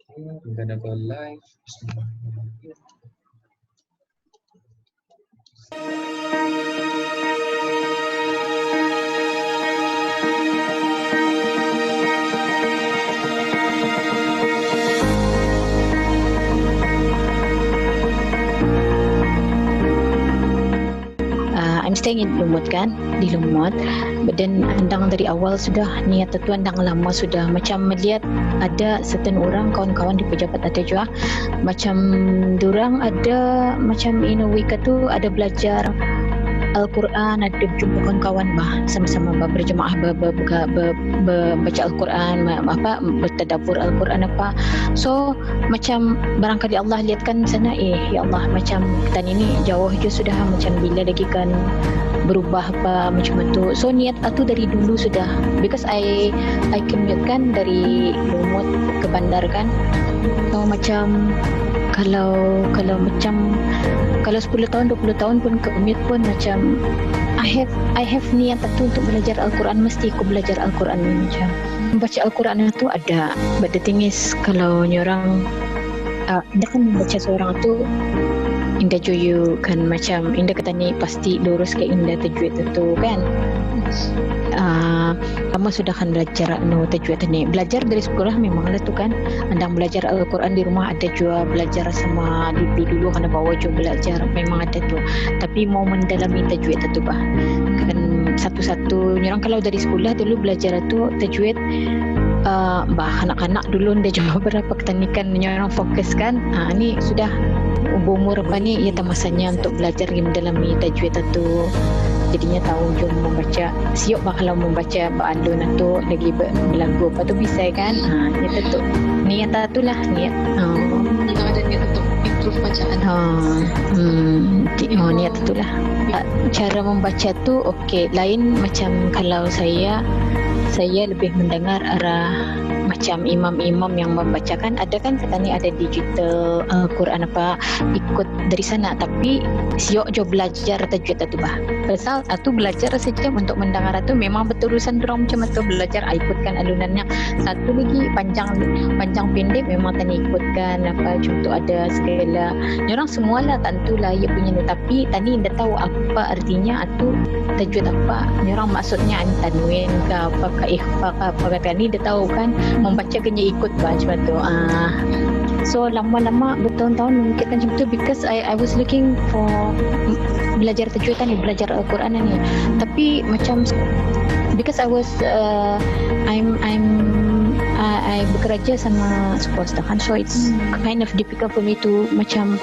I'm gonna go live. Bismillahirrahmanirrahim. I'm staying in Lumut kan, di Lumut. Dan andang dari awal sudah niat tu andang lama sudah macam melihat ada certain orang kawan-kawan di pejabat ada juga macam durang ada macam in a week tu ada belajar Al-Quran, ada jumpa kawan-kawan bah sama-sama bah berjemaah baca Al-Quran, bertadabbur Al-Quran apa. So macam barangkali Allah lihatkan sana ya Allah macam kita ini jauh je sudah macam bila lagi kan berubah apa macam itu. So niat itu dari dulu sudah because I commute kan dari Lumut ke bandar kan. So macam kalau macam kalau 10 tahun 20 tahun pun commute pun macam I have niat itu untuk belajar Al-Quran, mesti aku belajar Al-Quran ni macam membaca Al-Quran itu ada. But the thing is kalau nyorang indah kan membaca seorang tu indah joyu kan macam indah kata ni pasti lurus ke indah tajwid itu kan. Kamu sudah kan belajar tajwid ni. Belajar dari sekolah memang ada tu kan. Andang belajar Al-Quran di rumah ada juga belajar sama dulu kan bawa juga belajar memang ada tu. Tapi mau mendalami tajwid itu bah. Kan satu-satu orang kalau dari sekolah dulu belajar tu tajwid bah anak-anak dulu dia juga berapa ketanikan orang fokus kan. Ni sudah umur apa ni ya masanya untuk belajar mendalami tajwid itu. Jadinya tahu jom membaca siok bah kalau membaca ba'alun tu lagi berlagu apa tu bisa kan. Niat tu niat itulah niat ada niat untuk improve bacaan. Niat itulah cara membaca tu okey lain macam kalau saya lebih mendengar arah macam imam-imam yang membacakan ada kan katanya ada digital Quran apa ikut dari sana tapi siok jo belajar tajwid tu bah. Pasal atu belajar saja untuk mendengar tu memang beturusan dorang macam tu belajar ikutkan alunannya. Satu lagi panjang pendek memang tani ikutkan apa contoh ada segala. Orang semualah tentulah ia punya tapi tani dah tahu apa artinya atu tajwid apa. Orang maksudnya tanwin ke apa ke ikhfa ke apa kata ni dah tahu kan membaca kena ikut macam tu. So lama-lama bertahun-tahun memikirkan macam tu because I was looking for belajar tajwid ni, belajar Al-Quran ni. Tapi macam because I was I bekerja sama swasta kan, so it's kind of difficult for me to macam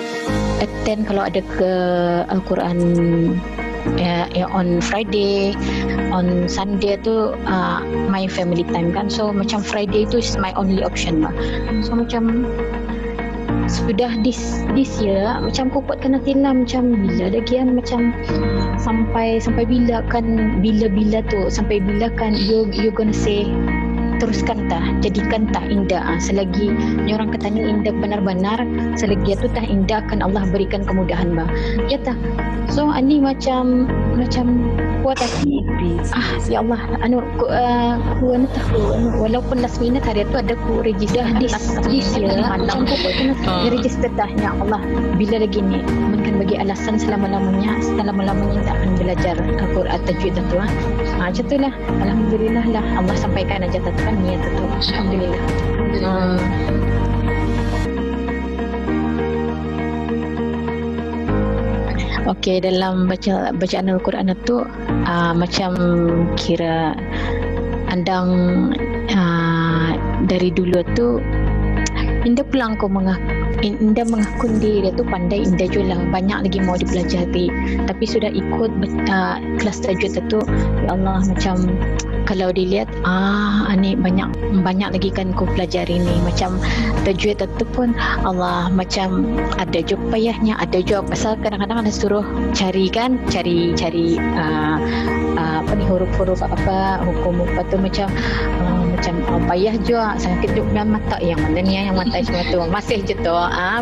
attend kalau ada ke Al-Quran on Friday, on Sunday tu my family time kan. So macam Friday tu is my only option lah. So macam sudah this year macam aku buat kena tilah macam bila lagi kan macam sampai bila tu sampai bila kan you gonna say teruskan tah, jadikan tah indah. Selagi orang katanya indah benar-benar, selagi itu tah indah akan Allah berikan kemudahan bah. Ya tah. So ani macam kuat hati. Ya Allah, walaupun last minute hari itu ada ku register this year, macam aku kena register dah. Ya Allah, bila lagi ni mungkin bagi alasan selama-lamanya tak akan belajar Al-Quran tajwid tu. Macam itulah. Alhamdulillah lah Allah sampaikan aja kan niat itu. Alhamdulillah. Okey, dalam bacaan Al-Quran itu macam kira andang dari dulu tu Indah pulang kau Indah mengaku dia tu pandai, Indah juga lah banyak lagi mau dipelajari. Tapi sudah ikut kelas tajwid itu, ya Allah macam kalau dilihat ni banyak lagi kan ku pelajari ni. Macam tajwid itu pun Allah macam ada juga payahnya, ada juga pasal kadang-kadang ada suruh cari apa ni huruf-huruf apa hukum apa tu macam payah juga sakit duknya mata yang mana ni yang mata semua tu masih je tu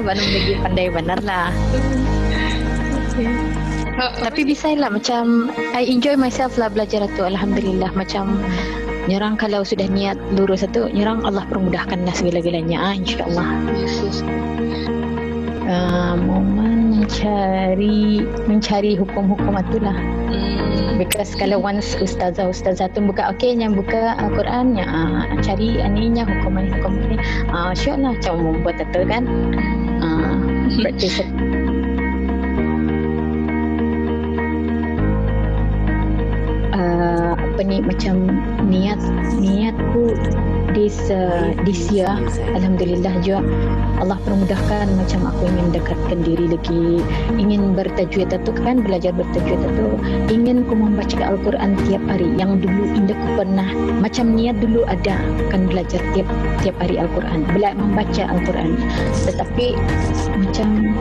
baru lagi pandai benar lah. Tapi bisa lah macam I enjoy myself lah belajar tu, alhamdulillah. Macam Nyerang kalau sudah niat lurus itu, nyerang Allah permudahkanlah segala-galanya. InsyaAllah. Yes. Momen mencari hukum-hukum itulah. Because kalau once ustazah tu buka, yang buka Al-Quran, cari aninya hukum ini. Syok lah macam membuat itu kan. Practice. Macam niatku this year, alhamdulillah juga Allah permudahkan, macam aku ingin dekatkan diri lagi, ingin bertajwid itu kan, belajar bertajwid itu, ingin ku membaca Al-Quran tiap hari, yang dulu indah ku pernah macam niat dulu ada kan belajar tiap hari Al-Quran, membaca Al-Quran, tetapi macam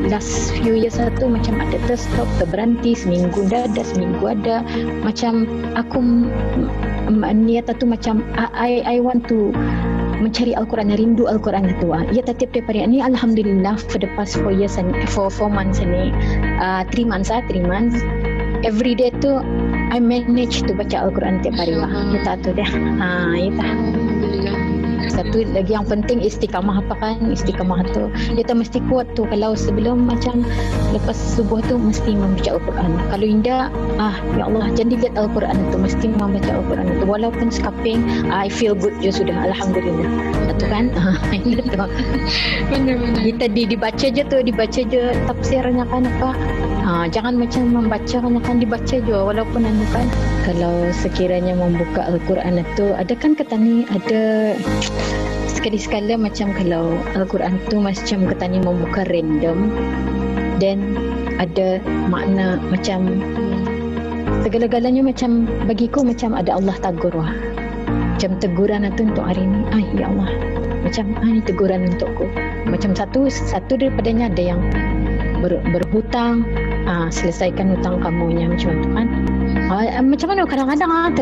last few years itu macam ada terstop, terberhenti, seminggu ada, macam aku niat itu macam I want to mencari Al-Quran, rindu Al-Quran itu. Ya, tiap hari ini alhamdulillah for the past 4 years and for 4 months ini 3 months every day tu I manage to baca Al-Quran tiap hari lah. Ya tak tu dah. Satu lagi yang penting istiqamah, apa kan istiqamah tu kita mesti kuat tu. Kalau sebelum macam lepas subuh tu mesti membaca Al-Quran. Kalau indah ya Allah, jadi lihat Al-Quran tu mesti membaca Al-Quran tu, walaupun sekaping I feel good je sudah, alhamdulillah. Itu kan itu benar-benar kita dibaca je tafsirnya kan apa. Jangan macam membaca kan dibaca je walaupun anu kan. Kalau sekiranya membuka Al-Quran itu ada kan kata ni, ada sekali-sekala macam kalau Al-Quran tu macam kata ni membuka random, dan ada makna macam segala-galanya macam bagiku macam ada Allah tagur lah. Macam teguran itu untuk hari ni, ya Allah, macam ini teguran untukku. Macam satu daripadanya ada yang berhutang, selesaikan hutang kamunya, macam tu kan. Macam mana kadang-kadang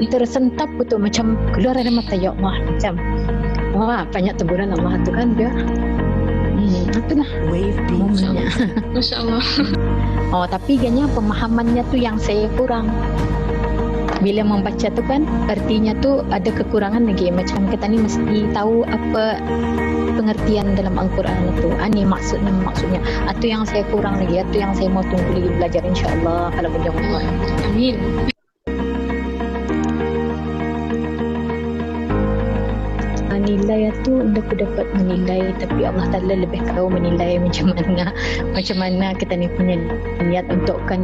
tersentap betul, macam keluar dari mata, ya Allah, macam banyak teguran Allah tu kan dia. Itulah momennya. Masya Allah. Tapi kayaknya pemahamannya tu yang saya kurang. Bila membaca tu kan artinya tu ada kekurangan lagi. Macam kita ni mesti tahu apa pengertian dalam Al-Quran itu. Ni maksudnya. Itu yang saya kurang lagi. Itu yang saya mau tunggu lagi belajar, insya-Allah kalau berjaya Allah. Amin. Nilai itu aku dapat menilai, tapi Allah Ta'ala lebih tahu menilai macam mana kita ni punya niat untuk kan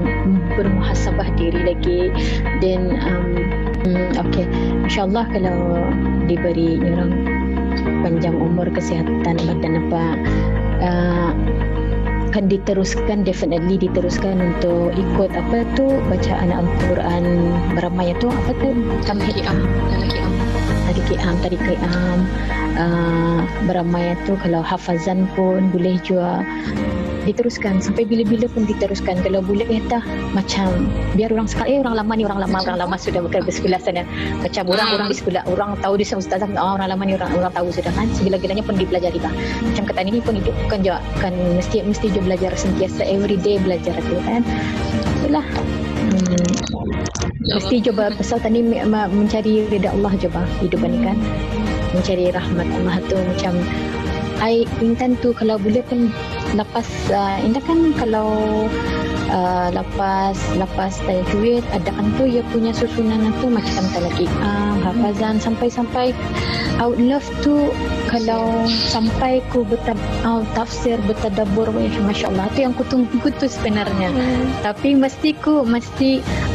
bermuhasabah diri lagi. Dan insyaAllah kalau diberi orang panjang umur, kesihatan badan apa, akan definitely diteruskan untuk ikut apa tu bacaan Al-Quran beramai tu, apa tu tadi Qiyam beramai tu. Kalau hafazan pun boleh juga diteruskan sampai bila-bila pun diteruskan. Kalau boleh dah macam biar orang sekali orang lama sudah bersekolah sana. Macam orang di sekolah, orang tahu dia ustazah, orang lama ni orang tahu sudah kan. Segala-galanya pun dipelajari dah. Macam kata ini pun itu bukan je kan mesti je belajar sentiasa, everyday belajar tu kan. Itulah. Mesti coba pasal tadi mencari ridha Allah coba hidup ni kan, mencari rahmat Allah tu. Macam I intend tu kalau boleh pun lepas indah kan kalau lepas tajwid ada kan tu ia punya susunan tu macam talaqi hafazan sampai I would love to kalau sampai ku tafsir bertadabbur, masya-Allah tu yang ku tunggu tu sebenarnya. Tapi mesti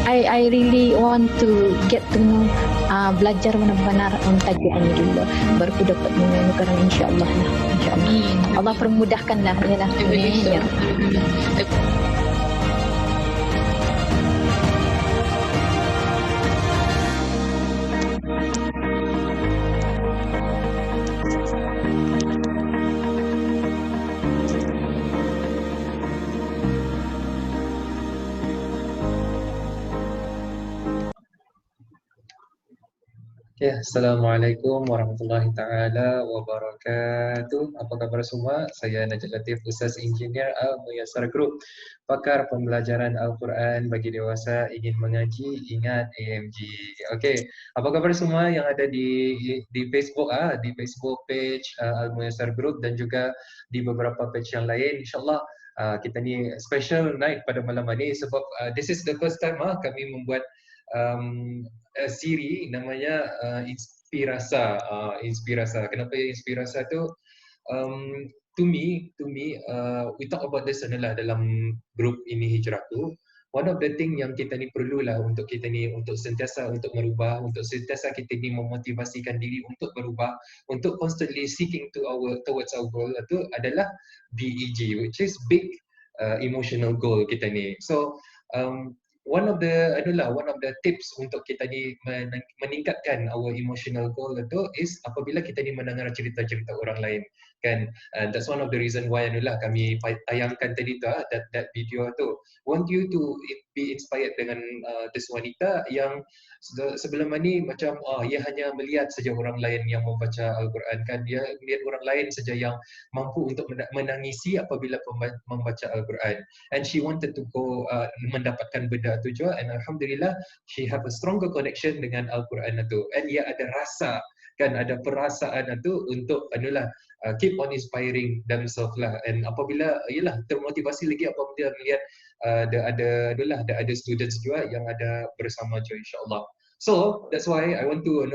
I really want to get to know belajar benar-benar tajwid ini dulu baru ku dapat mengenal, insya-Allah lah. Insya-Allah Allah permudahkanlah yalah. Amin. Ya, Assalamualaikum warahmatullahi taala wabarakatuh. Apa khabar semua? Saya Najib Latif, Ustaz Engineer Al-Muyassar Group, pakar pembelajaran Al-Quran bagi dewasa ingin mengaji, ingat AMG. Okey, apa khabar semua yang ada di Facebook di Facebook page Al-Muyassar Group dan juga di beberapa page yang lain. InsyaAllah kita ni special night pada malam ini sebab this is the first time kami membuat siri namanya InspiRasa. InspiRasa. Kenapa InspiRasa tu? To me, we talk about this adalah dalam grup ini hijrahku. One of the thing yang kita ni perlulah untuk kita ni untuk sentiasa untuk merubah, untuk sentiasa kita ni memotivasikan diri untuk berubah, untuk constantly seeking towards our goal itu adalah BEG, which is big emotional goal kita ni. So one of the tips untuk kita ni meningkatkan our emotional goal itu is apabila kita ni mendengar cerita-cerita orang lain, kan. That's one of the reason why kami tayangkan tadi tu that video tu. Want you to be inspired dengan this wanita yang sebelum ni macam ia hanya melihat saja orang lain yang membaca Al-Quran, kan. Dia melihat orang lain saja yang mampu untuk menangisi apabila membaca Al-Quran, and she wanted to go mendapatkan benda tu juga, and alhamdulillah she have a stronger connection dengan Al-Quran itu, and ia ada rasa, kan, ada perasaan itu untuk keep on inspiring themselves lah. And apabila termotivasi lagi apabila melihat ada students juga yang ada bersama je, insyaAllah. So that's why I want to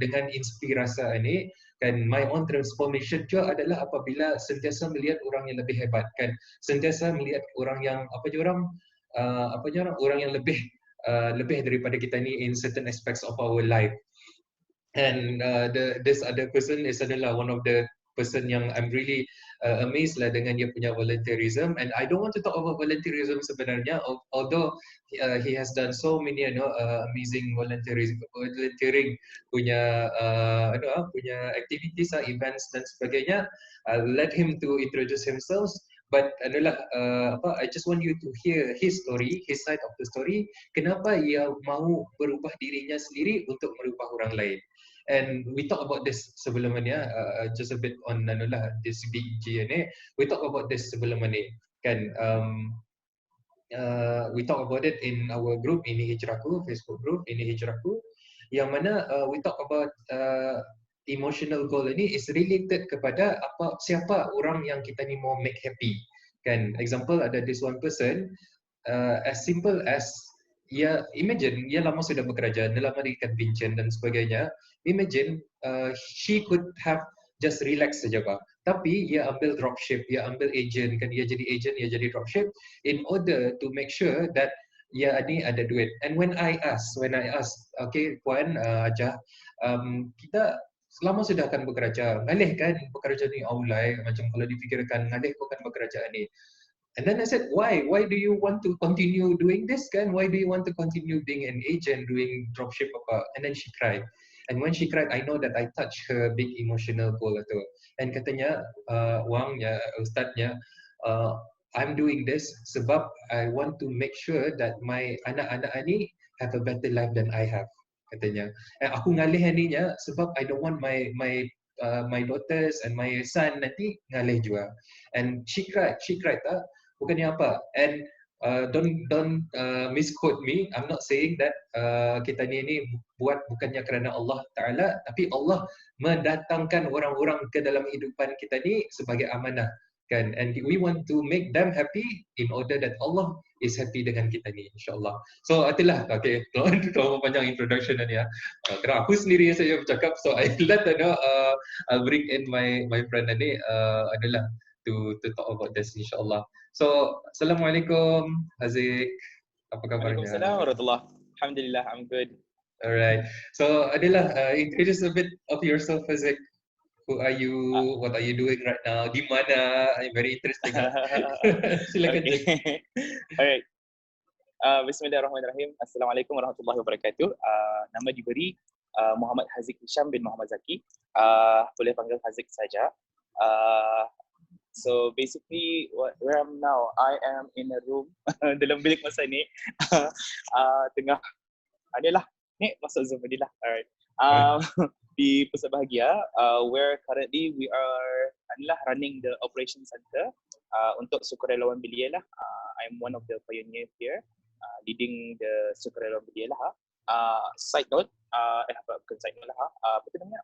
dengan InspiRasa ini, kan, my own transformation juga adalah apabila sentiasa melihat orang yang lebih hebat, kan, sentiasa melihat orang yang orang yang lebih daripada kita ni in certain aspects of our life. And this other person is adalah one of the person yang I'm really amazed lah dengan dia punya volunteerism. And I don't want to talk about volunteerism sebenarnya, although he has done so many amazing volunteering punya punya activities, events dan sebagainya. I'll let him to introduce himself. But I just want you to hear his story, his side of the story. Kenapa ia mahu berubah dirinya sendiri untuk merubah orang lain. And we talk about this sebelum ni, just a bit on this BG ni. We talk about this sebelum ni, kan. We talk about it in our group ini hijrahku, Facebook group ini hijrahku, yang mana we talk about emotional goal ini is related kepada siapa orang yang kita ni mau make happy, kan. Example, ada this one person, as simple as imagine ia lama sudah bekerja, dia lama ikan pincen dan sebagainya. Imagine she could have just relax saja, Pak. Tapi ia ambil dropship, ia ambil agent, kan, ia jadi agent, ia jadi dropship in order to make sure that ia ni ada duit. And when I ask, okay Puan Ajah, kita selama sudah akan bekerja, ngalih kan bekerja ni aulai, macam kalau difikirkan ngalih kau kan bekerja ni. And then I said, why? Why do you want to continue doing this, kan? Why do you want to continue being an agent, doing dropship apa? And then she cried. And when she cried, I know that I touched her big emotional goal itu. And katanya, Wangnya, Ustaznya, I'm doing this sebab I want to make sure that my anak-anak ini have a better life than I have, katanya. And aku ngalih aninya sebab I don't want my daughters and my son nanti ngalih juga. And she cried tak? Bukannya apa. And don't misquote me. I'm not saying that kita ni buat bukannya kerana Allah Ta'ala, tapi Allah mendatangkan orang-orang ke dalam kehidupan kita ni sebagai amanah, kan. And we want to make them happy in order that Allah is happy dengan kita ni, insyaAllah. So itulah, okay, terlalu panjang introduction ni ya. Kerana aku sendiri saya bercakap, so I let I'll bring in my friend ni adalah to talk about this, insyaAllah. So, Assalamualaikum, Haziq. Apa kabarnya? Waalaikumsalam warahmatullahi. Alhamdulillah, I'm good. Alright. So, adalah introduce a bit of yourself, Haziq. Who are you? What are you doing right now? Di mana? Very interesting. Silakan. Okay. Alright. Bismillahirrahmanirrahim. Assalamualaikum warahmatullahi wabarakatuh. Nama diberi Muhammad Haziq Hisyam bin Muhammad Zaki. Boleh panggil Haziq saja. So basically where I'm now, I am in a room dalam bilik masa ni, tengah adalah Ni masuk Zoom ni lah. Alright. Right. Di Pusat Bahagia, where currently we are running the operation center untuk sukarelawan belia lah. I'm one of the pioneer here, leading the sukarelawan belia lah. Side note, bukan side note lah. Apa tu namanya?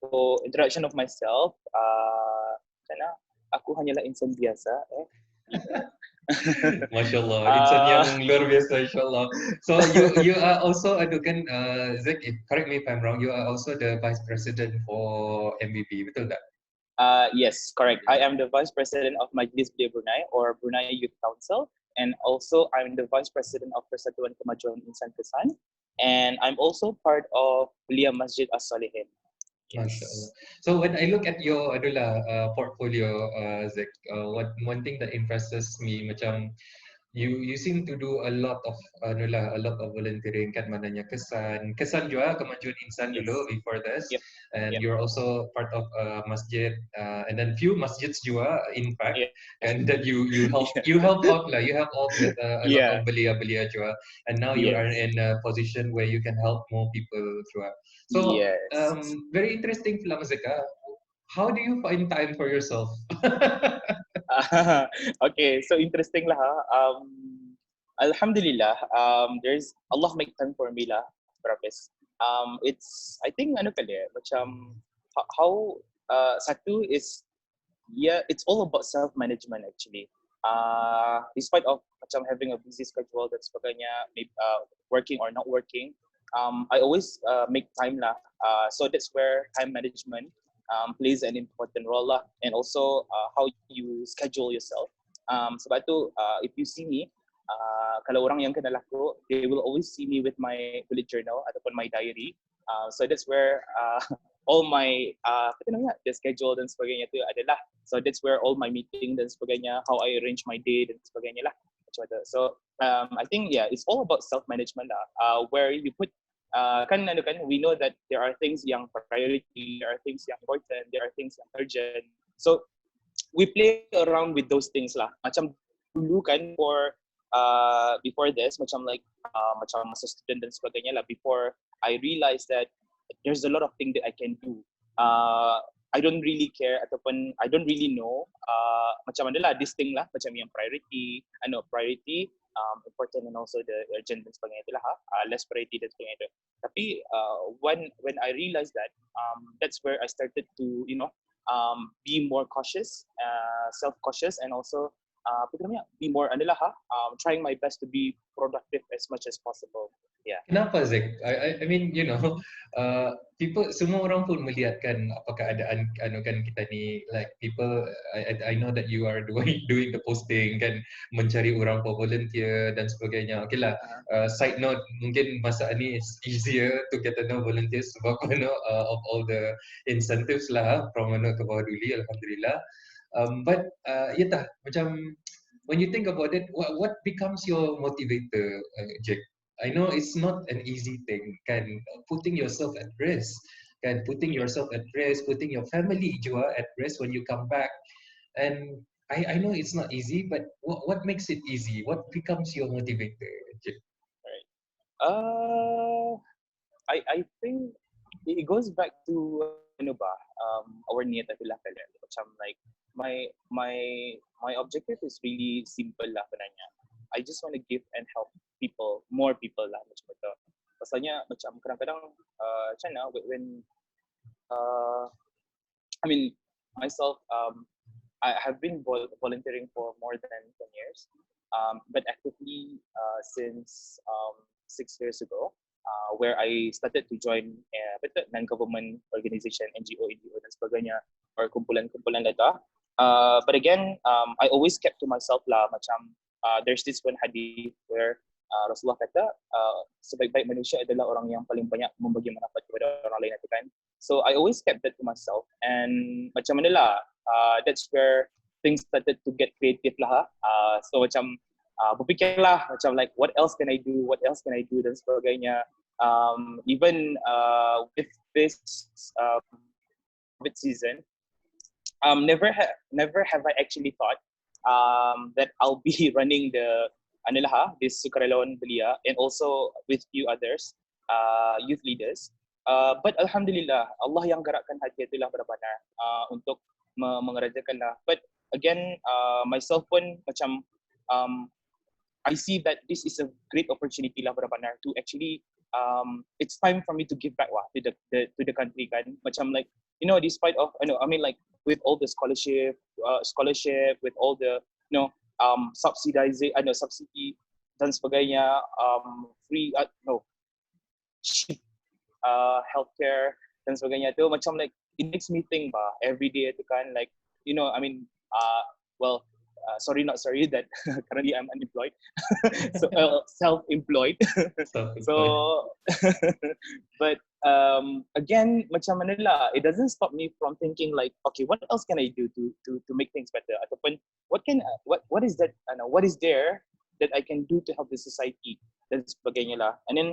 For introduction of myself, sana aku hanyalah insan biasa. Masya Allah, insan yang luar biasa, insyaAllah. So you are also, kan, Zek, correct me if I'm wrong, you are also the Vice President for MBB, betul tak? Yes, correct. I am the Vice President of Majlis Belia Brunei or Brunei Youth Council, and also I'm the Vice President of Persatuan Kemajuan Insan Kesan, and I'm also part of Belia Masjid As-Salihin. Masya Allah. So when I look at your portfolio, Zek, one thing that impresses me, macam you seem to do a lot of volunteering, kan, mananya kesan juga kemajuan insan dulu before this, and you're also part of masjid, and then few masjids juga, in fact, and that you help out with a lot of belia juga, and now you are in a position where you can help more people juga. So very interesting pula, Zeka. How do you find time for yourself? Okay, so interesting lah. Alhamdulillah, there's Allah make time for me lah, Propes. It's, I think macam how satu is it's all about self management actually. Despite of macam having a busy schedule dan sebagainya, working or not working, I always make time lah. So that's where time management plays an important role lah, and also how you schedule yourself. Sebab tu if you see me, kalau orang yang kenal aku, they will always see me with my bullet journal ataupun my diary. So that's where all my the schedule dan sebagainya tu adalah. So that's where all my meeting dan sebagainya, how I arrange my day dan sebagainya lah. So I think it's all about self management lah, where you put we know that there are things yang priority, there are things yang important, there are things yang urgent. So we play around with those things lah. Macam dulu kan, before this, macam masa student dan sebagainya lah, before I realized that there's a lot of things that I can do. I don't really care ataupun I don't really know macam mana lah this thing lah, macam yang priority, important, and also the urgent dan sebagainya itulah, less priority dan sebagainya itu. Tapi when I realized that, that's where I started to be more cautious, self-cautious, and also be more trying my best to be productive as much as possible. Kenapa, Zek? I mean, people, semua orang pun melihatkan apa keadaan kan kita ni, like people, I know that you are doing the posting kan, mencari orang for volunteer dan sebagainya. Okay lah, side note, mungkin masa ni it's easier to get to know volunteers sebab of all the incentives lah from ke bawah duli, alhamdulillah. But macam when you think about it, what becomes your motivator, Jake? I know it's not an easy thing, kan, putting yourself at risk, putting your family juga at risk when you come back. And I know it's not easy, but what makes it easy? What becomes your motivator? Right. I think it goes back to our niat adalah macam like my objective is really simple lah sebenarnya. I just want to give and help more people lah macam itu. Pasalnya macam kadang-kadang when I mean myself, I have been volunteering for more than 10 years, but actively since 6 years ago, where I started to join non-government organization, NGO dan sebagainya, or kumpulan-kumpulan data. But again, I always kept to myself lah, macam there's this one hadith where Rasulullah kata, sebaik-baik manusia adalah orang yang paling banyak membagi manfaat kepada orang lain, kan. So I always kept that to myself, and macam mana lah, that's where things started to get creative lah. So macam berfikirlah macam like what else can I do dan sebagainya. Even with this COVID season, never have I actually thought that I'll be running the this sukarelawan belia, and also with few others, youth leaders. But alhamdulillah, Allah yang gerakkan hati itulah benar-benar untuk mengerajakan lah. But again, myself pun macam I see that this is a great opportunity lah benar-benar to actually it's time for me to give back to the country kan. Macam like, you know, despite of I mean like with all the scholarship with all the subsidizing subsidy dan sebagainya, free cheap healthcare dan sebagainya tu, macam like it makes me think every day tu kan, like, you know, I mean sorry not sorry that currently I'm unemployed. So self-employed. So but again, macam mana lah, it doesn't stop me from thinking like, okay, what else can I do to make things better, ataupun what is that, what is there that I can do to help the society dan sebagainya lah. And then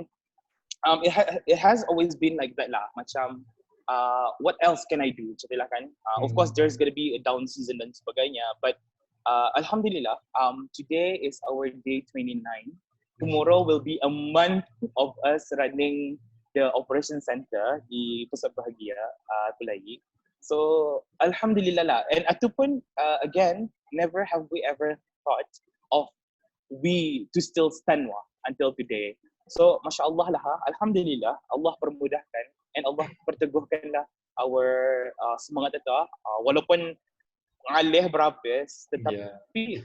it has always been like that lah, macam what else can I do, macam lah kan. Of course there's gonna be a down season dan sebagainya, but alhamdulillah, today is our day 29. Tomorrow will be a month of us running the operation center di Pusat Bahagia Pelayi. So alhamdulillah lah. And itu pun again, never have we ever thought of we to still stand until today. So masya Allah lah, alhamdulillah, Allah permudahkan and Allah perteguhkanlah our semangat itu, walaupun ngalih berhabis, tetapi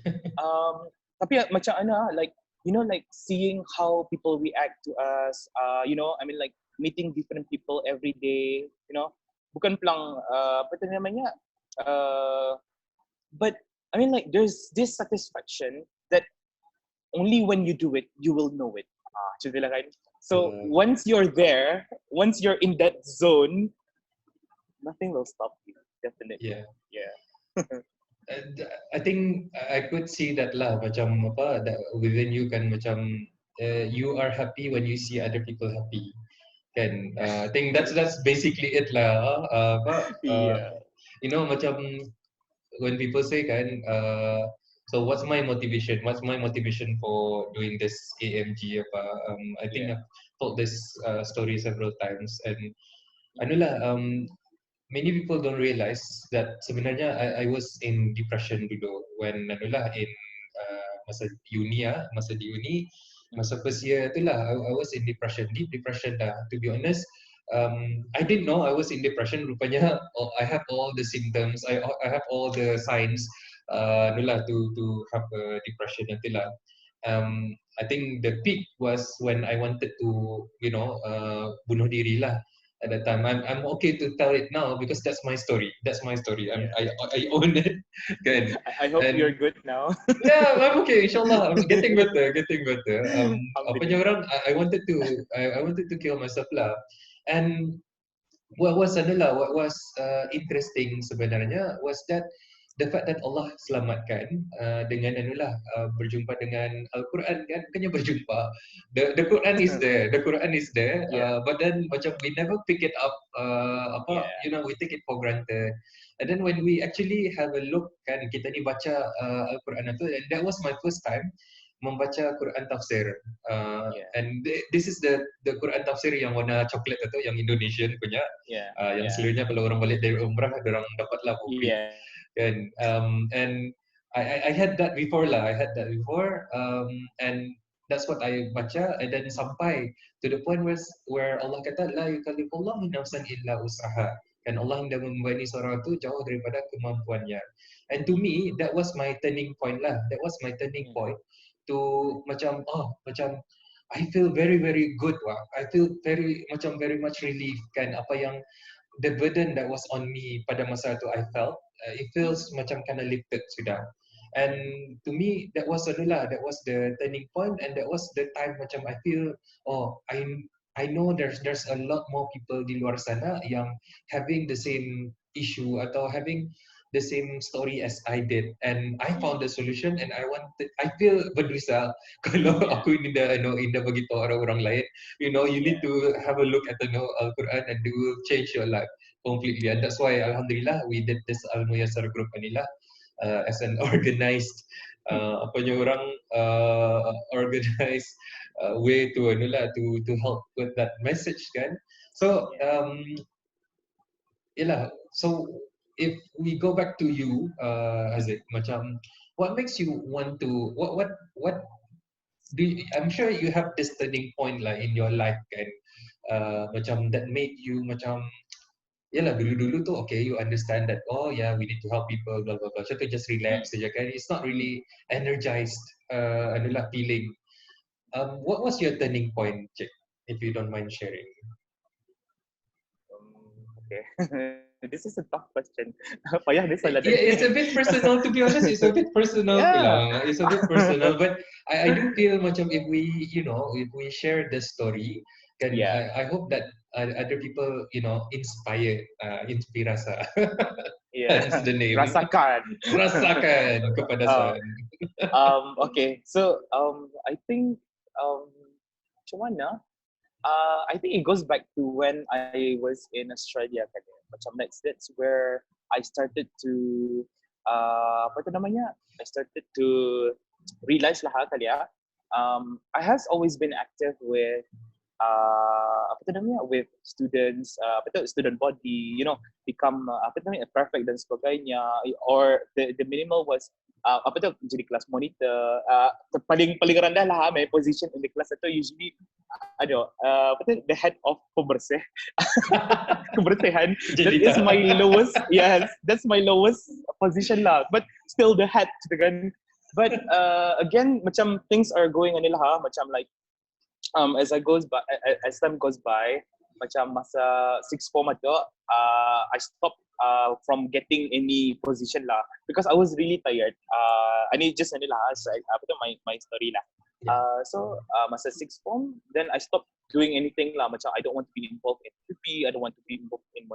tapi macam mana, like, you know, like seeing how people react to us, you know, I mean like meeting different people every day, you know, bukan pelang apa tu namanya, but I mean like there's this satisfaction that only when you do it you will know it. Contohnya kan. So once you're there, once you're in that zone, nothing will stop you, definitely. Yeah. I think I could see that lah, macam apa, that within you kan, macam you are happy when you see other people happy kan. I think that's basically it lah. You know, macam when people say kan, so what's my motivation for doing this AMG apa, I think I've told this story several times, and anulah, many people don't realize that sebenarnya I was in depression dulu when anulah in masa di uni, masa first year itulah I was in deep depression dah, to be honest. I didn't know I was in depression. Rupanya I have all the symptoms, I have all the signs anulah to have a depression itulah. I think the peak was when I wanted to, you know, bunuh diri lah. At that time, I'm okay to tell it now because that's my story. I own it. Good. I hope you're good now. Yeah, I'm okay. Inshallah, I'm getting better. Apanya orang, I wanted to kill myself lah. And what was interesting sebenarnya was that the fact that Allah selamatkan dengan berjumpa dengan Al-Quran kan, bukannya berjumpa. The Quran is there. But then macam we never pick it up, you know, we take it for granted. And then when we actually have a look kan, kita ni baca Al-Quran itu, and that was my first time membaca Quran tafsir. And this is the Quran tafsir yang warna coklat itu, yang Indonesian punya. Yang selalunya kalau orang balik dari umrah, orang dapatlah kopi. And I had that before lah. And that's what I baca, and then sampai to the point where Allah kata la yukallifullahu nafsan illa usaha, and Allah hendak membebani seorang itu jauh daripada kemampuannya. And to me that was my turning point lah. That was my turning point to macam I feel very very good I feel very much relief kan, apa yang the burden that was on me pada masa itu I felt it feels macam kind of lifted sudah. And to me that was the turning point, and that was the time macam I feel I know there's a lot more people di luar sana yang having the same issue atau having the same story as I did, and I found the solution, and I feel berdosa kalau aku indah bagi tahu orang lain, you know, you need to have a look at the Al-Quran and it will change your life completely. And that's why alhamdulillah we did this Al-Muyassar group inilah as an organized apanya orang organize way to to help with that message kan. So yalah, so if we go back to you, Haziq, macam what makes you want to what I'm sure you have this turning point lah in your life kan, macam that made you macam yalah dulu-dulu tu okay you understand that oh yeah we need to help people blah blah blah, so to just relax saja kan, it's not really energized feeling. What was your turning point, Cik, if you don't mind sharing? Okay. This is a tough question. Payah dia soalan Yeah, tadi. it's a bit personal, to be honest. It's a bit personal Yeah. pula. It's a bit personal, but I do feel macam if we, if we share the story, can Yeah. I hope that other people, inspire, InspiRasa. Yeah. Hence the name. Rasakan. Rasakan Uh, kepedasan. okay. So I think macam mana? I think it goes back to when I was in Australia kan. Macam that's where I started to apa tu namanya? I started to realize lah kali ya. I has always been active with apa tu namanya, with students, apa tu, student body, become apa tu namanya, perfect dan sebagainya, or the minimal was apa tu, jadi kelas monitor, paling rendah lah my position in the class itu usually apa tu, the head of pembersih. Kebersihan. That is my lowest. Yes, that's my lowest position lah, but still the head gitu kan. But again macam things are going on lah, macam like as time goes by, macam masa sixth form itu, I stopped from getting any position lah because I was really tired. Ini just lah, apa tu, my story lah. So masa sixth form, then I stopped doing anything lah. Macam I don't want to be involved in PP, I don't want to be involved in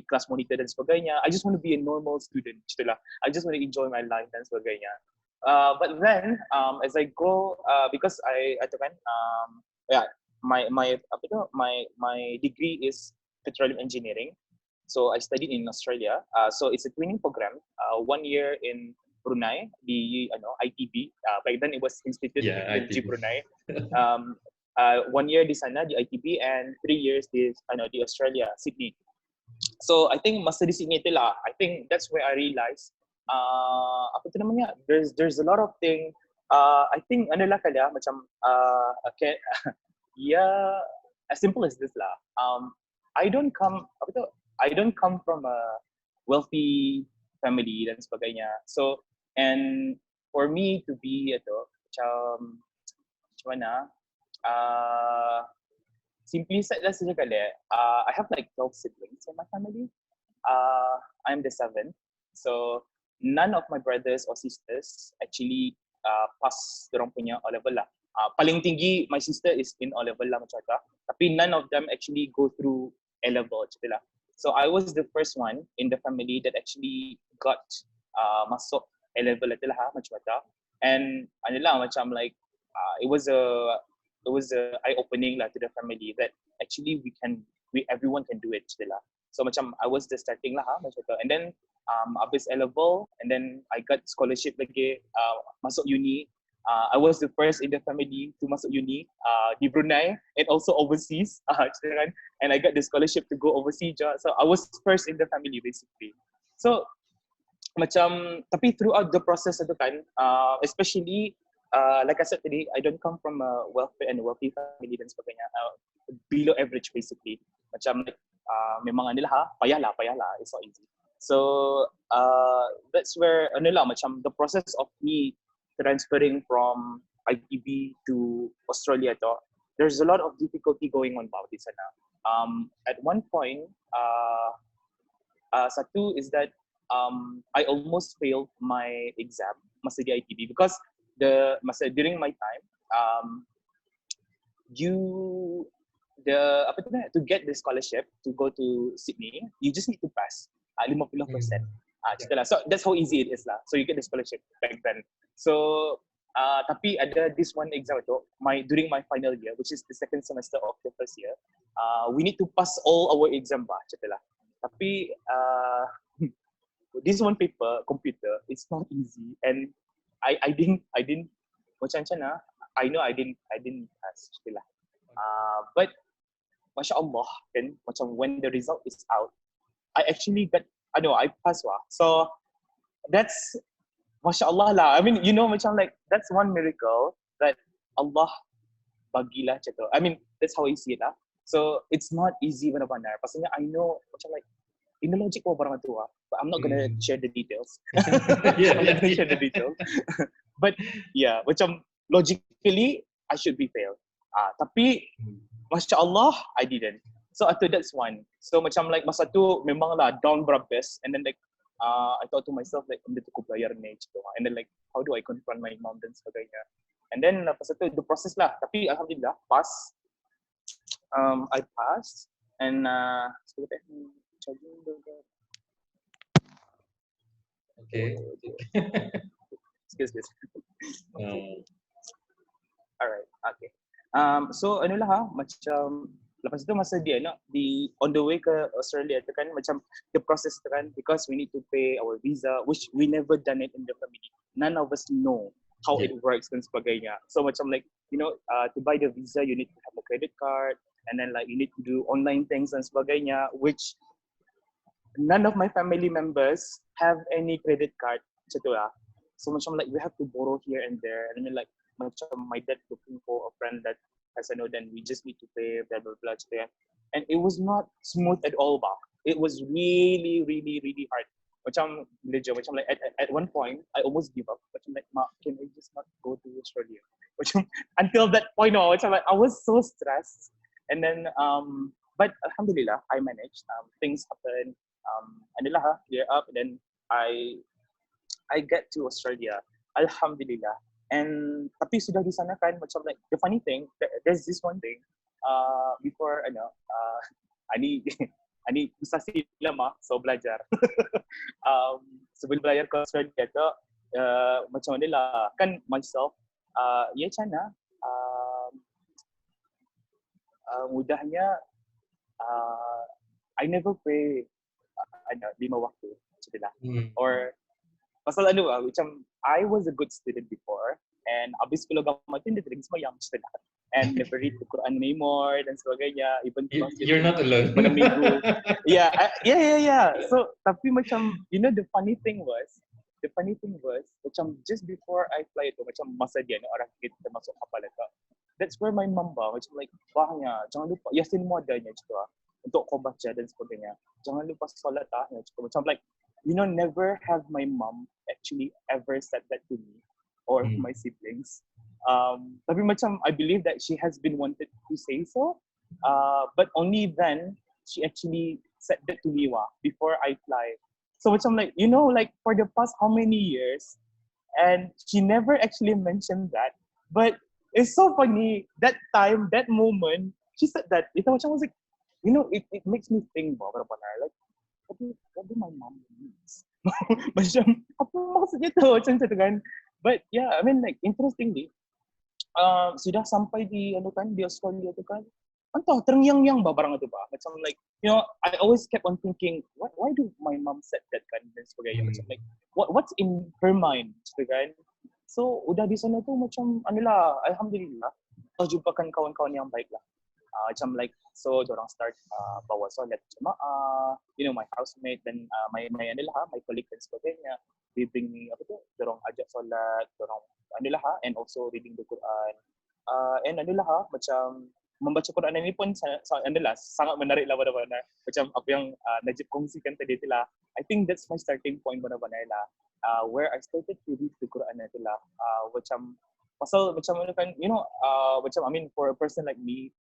class monitor dan sebagainya. I just want to be a normal student, gitu lah. I just want to enjoy my life dan sebagainya. But then as I go, because I kan, my degree is petroleum engineering, so I studied in Australia. So it's a twinning program, 1 year in Brunei, the ITB. Back then it was Institute of Technology Brunei. 1 year di sana di ITB and 3 years di Australia, Sydney. So I think masa di Sydney itulah, I think that's where I realized apa tu namanya, there's a lot of thing. I think macam okay, yeah, as simple as this lah. I don't come from a wealthy family dan sebagainya. So and for me to be macam mana, simply said lah saja kali. I have like 12 siblings in my family. I'm the seventh, so none of my brothers or sisters actually pass dorang punya O level lah. Paling tinggi my sister is in O level lah macam tu. Tapi none of them actually go through A level macam lah. So I was the first one in the family that actually got masuk A level lah macam tu. And adalah macam like it was a eye opening lah to the family that actually everyone can do it lah. So macam I was the starting lah macam tu. And then habis A level, and then I got scholarship lagi masuk uni. I was the first in the family to masuk uni di Brunei and also overseas, and I got the scholarship to go overseas. So I was first in the family basically. So macam, tapi throughout the process itu kan, especially like I said tadi, I don't come from a wealthy family dan sebagainya, below average basically. Macam memang adalah payah lah, it's not easy. So that's where macam the process of me transferring from ITB to Australia to, there's a lot of difficulty going on about this sana. At one point, satu is that I almost failed my exam masa di ITB because during my time to get the scholarship to go to Sydney, you just need to pass 50%. So that's how easy it is lah. So you get the scholarship back then. So tapi ada this one exam tu, during my final year, which is the second semester of the first year, we need to pass all our exam lah. Tapi this one paper, computer, it's not easy, and I didn't macam mana. I know I didn't pass lah. But Masya Allah kan, macam when the result is out, I actually got, I passed wah. So that's Masya Allah lah. I mean, macam like that's one miracle that Allah bagilah macam tu. I mean, that's how I see it lah. So it's not easy benar-benar. Pasalnya I know macam like in the logic of barang tu, but I'm not gonna share the details. I'm not gonna share the details. But yeah, macam logically I should be failed. Tapi Masya Allah I didn't. So I thought that's one. So macam like masa tu memang lah down berhabis, and then like I thought to myself like benda tu aku bayar ni gitu. And then like how do I confront my mom dan sebagainya. And then lepas tu the process lah. Tapi alhamdulillah pass. I passed, and Okay. Excuse. Alright, okay. So ano lah macam lepas itu masa dia di on the way ke Australia tu kan, macam the process tu kan, because we need to pay our visa, which we never done it in the family. None of us know how it works dan sebagainya. So macam like to buy the visa you need to have a credit card, and then like you need to do online things dan sebagainya, which none of my family members have any credit card macam tu lah. So macam like we have to borrow here and there, and then like macam my dad looking for a friend that has then we just need to pay blah blah blah macam tu. And it was not smooth at all bah. It was really really really hard. Macam macam like at one point I almost give up. Macam like, Ma, can I just not go to Australia? Macam until that point macam like I was so stressed. And then but alhamdulillah I managed. Things happen. Alhamdulillah clear up, and then I get to Australia. Alhamdulillah. And tapi sudah di sana kan, macam like the funny thing, there's this one thing before ani susah sila mah, so belajar. Sebelum belajar ke Australia tu macam mana lah kan myself ya cana mudahnya I never pray 5 waktu macam lah. Or pasal macam I was a good student before, and abis kalau gamatin dia terus semayang macam lah. And never read the Quran anymore dan sebagainya. Even you're not alone. Pada minggu. Yeah. So tapi macam the funny thing was macam just before I fly itu, macam masa dia orang kita masuk kapal itu, that's where my mom macam like bahnya jangan lupa yasin mu adanya juga untuk kau baca dan sebagainya. Jangan lupa solat macam like never have my mom actually ever said that to me or my siblings. Tapi macam I believe that she has been wanted to say so, but only then she actually said that to me before I fly. So macam like like for the past how many years, and she never actually mentioned that. But it's so funny that time, that moment she said that. Itu macam was like, it makes me think like, what do my mom means? Macam apa maksudnya tu macam tu kan. But yeah, I mean like interestingly, sudah sampai di di Australia tu kan, entah terngiang-ngiang barang itu macam like I always kept on thinking why do my mom said that kan dan sebagainya. Macam like what's in her mind gitu kan. So udah di sana tu macam alhamdulillah jumpakan kawan-kawan yang baik lah. Macam like so dorang start bawa solat jemaah, my housemate dan my colleague dan sebagainya, they bring me dorang ajak solat, dorang and also reading the Quran, and macam membaca Quran ini pun sangat menarik lah benar-benar. Macam apa yang Najib kongsikan tadi tu lah, I think that's my starting point benar-benar lah, where I started to read the Quran itu lah. Macam pasal macam kan macam I mean for a person like me,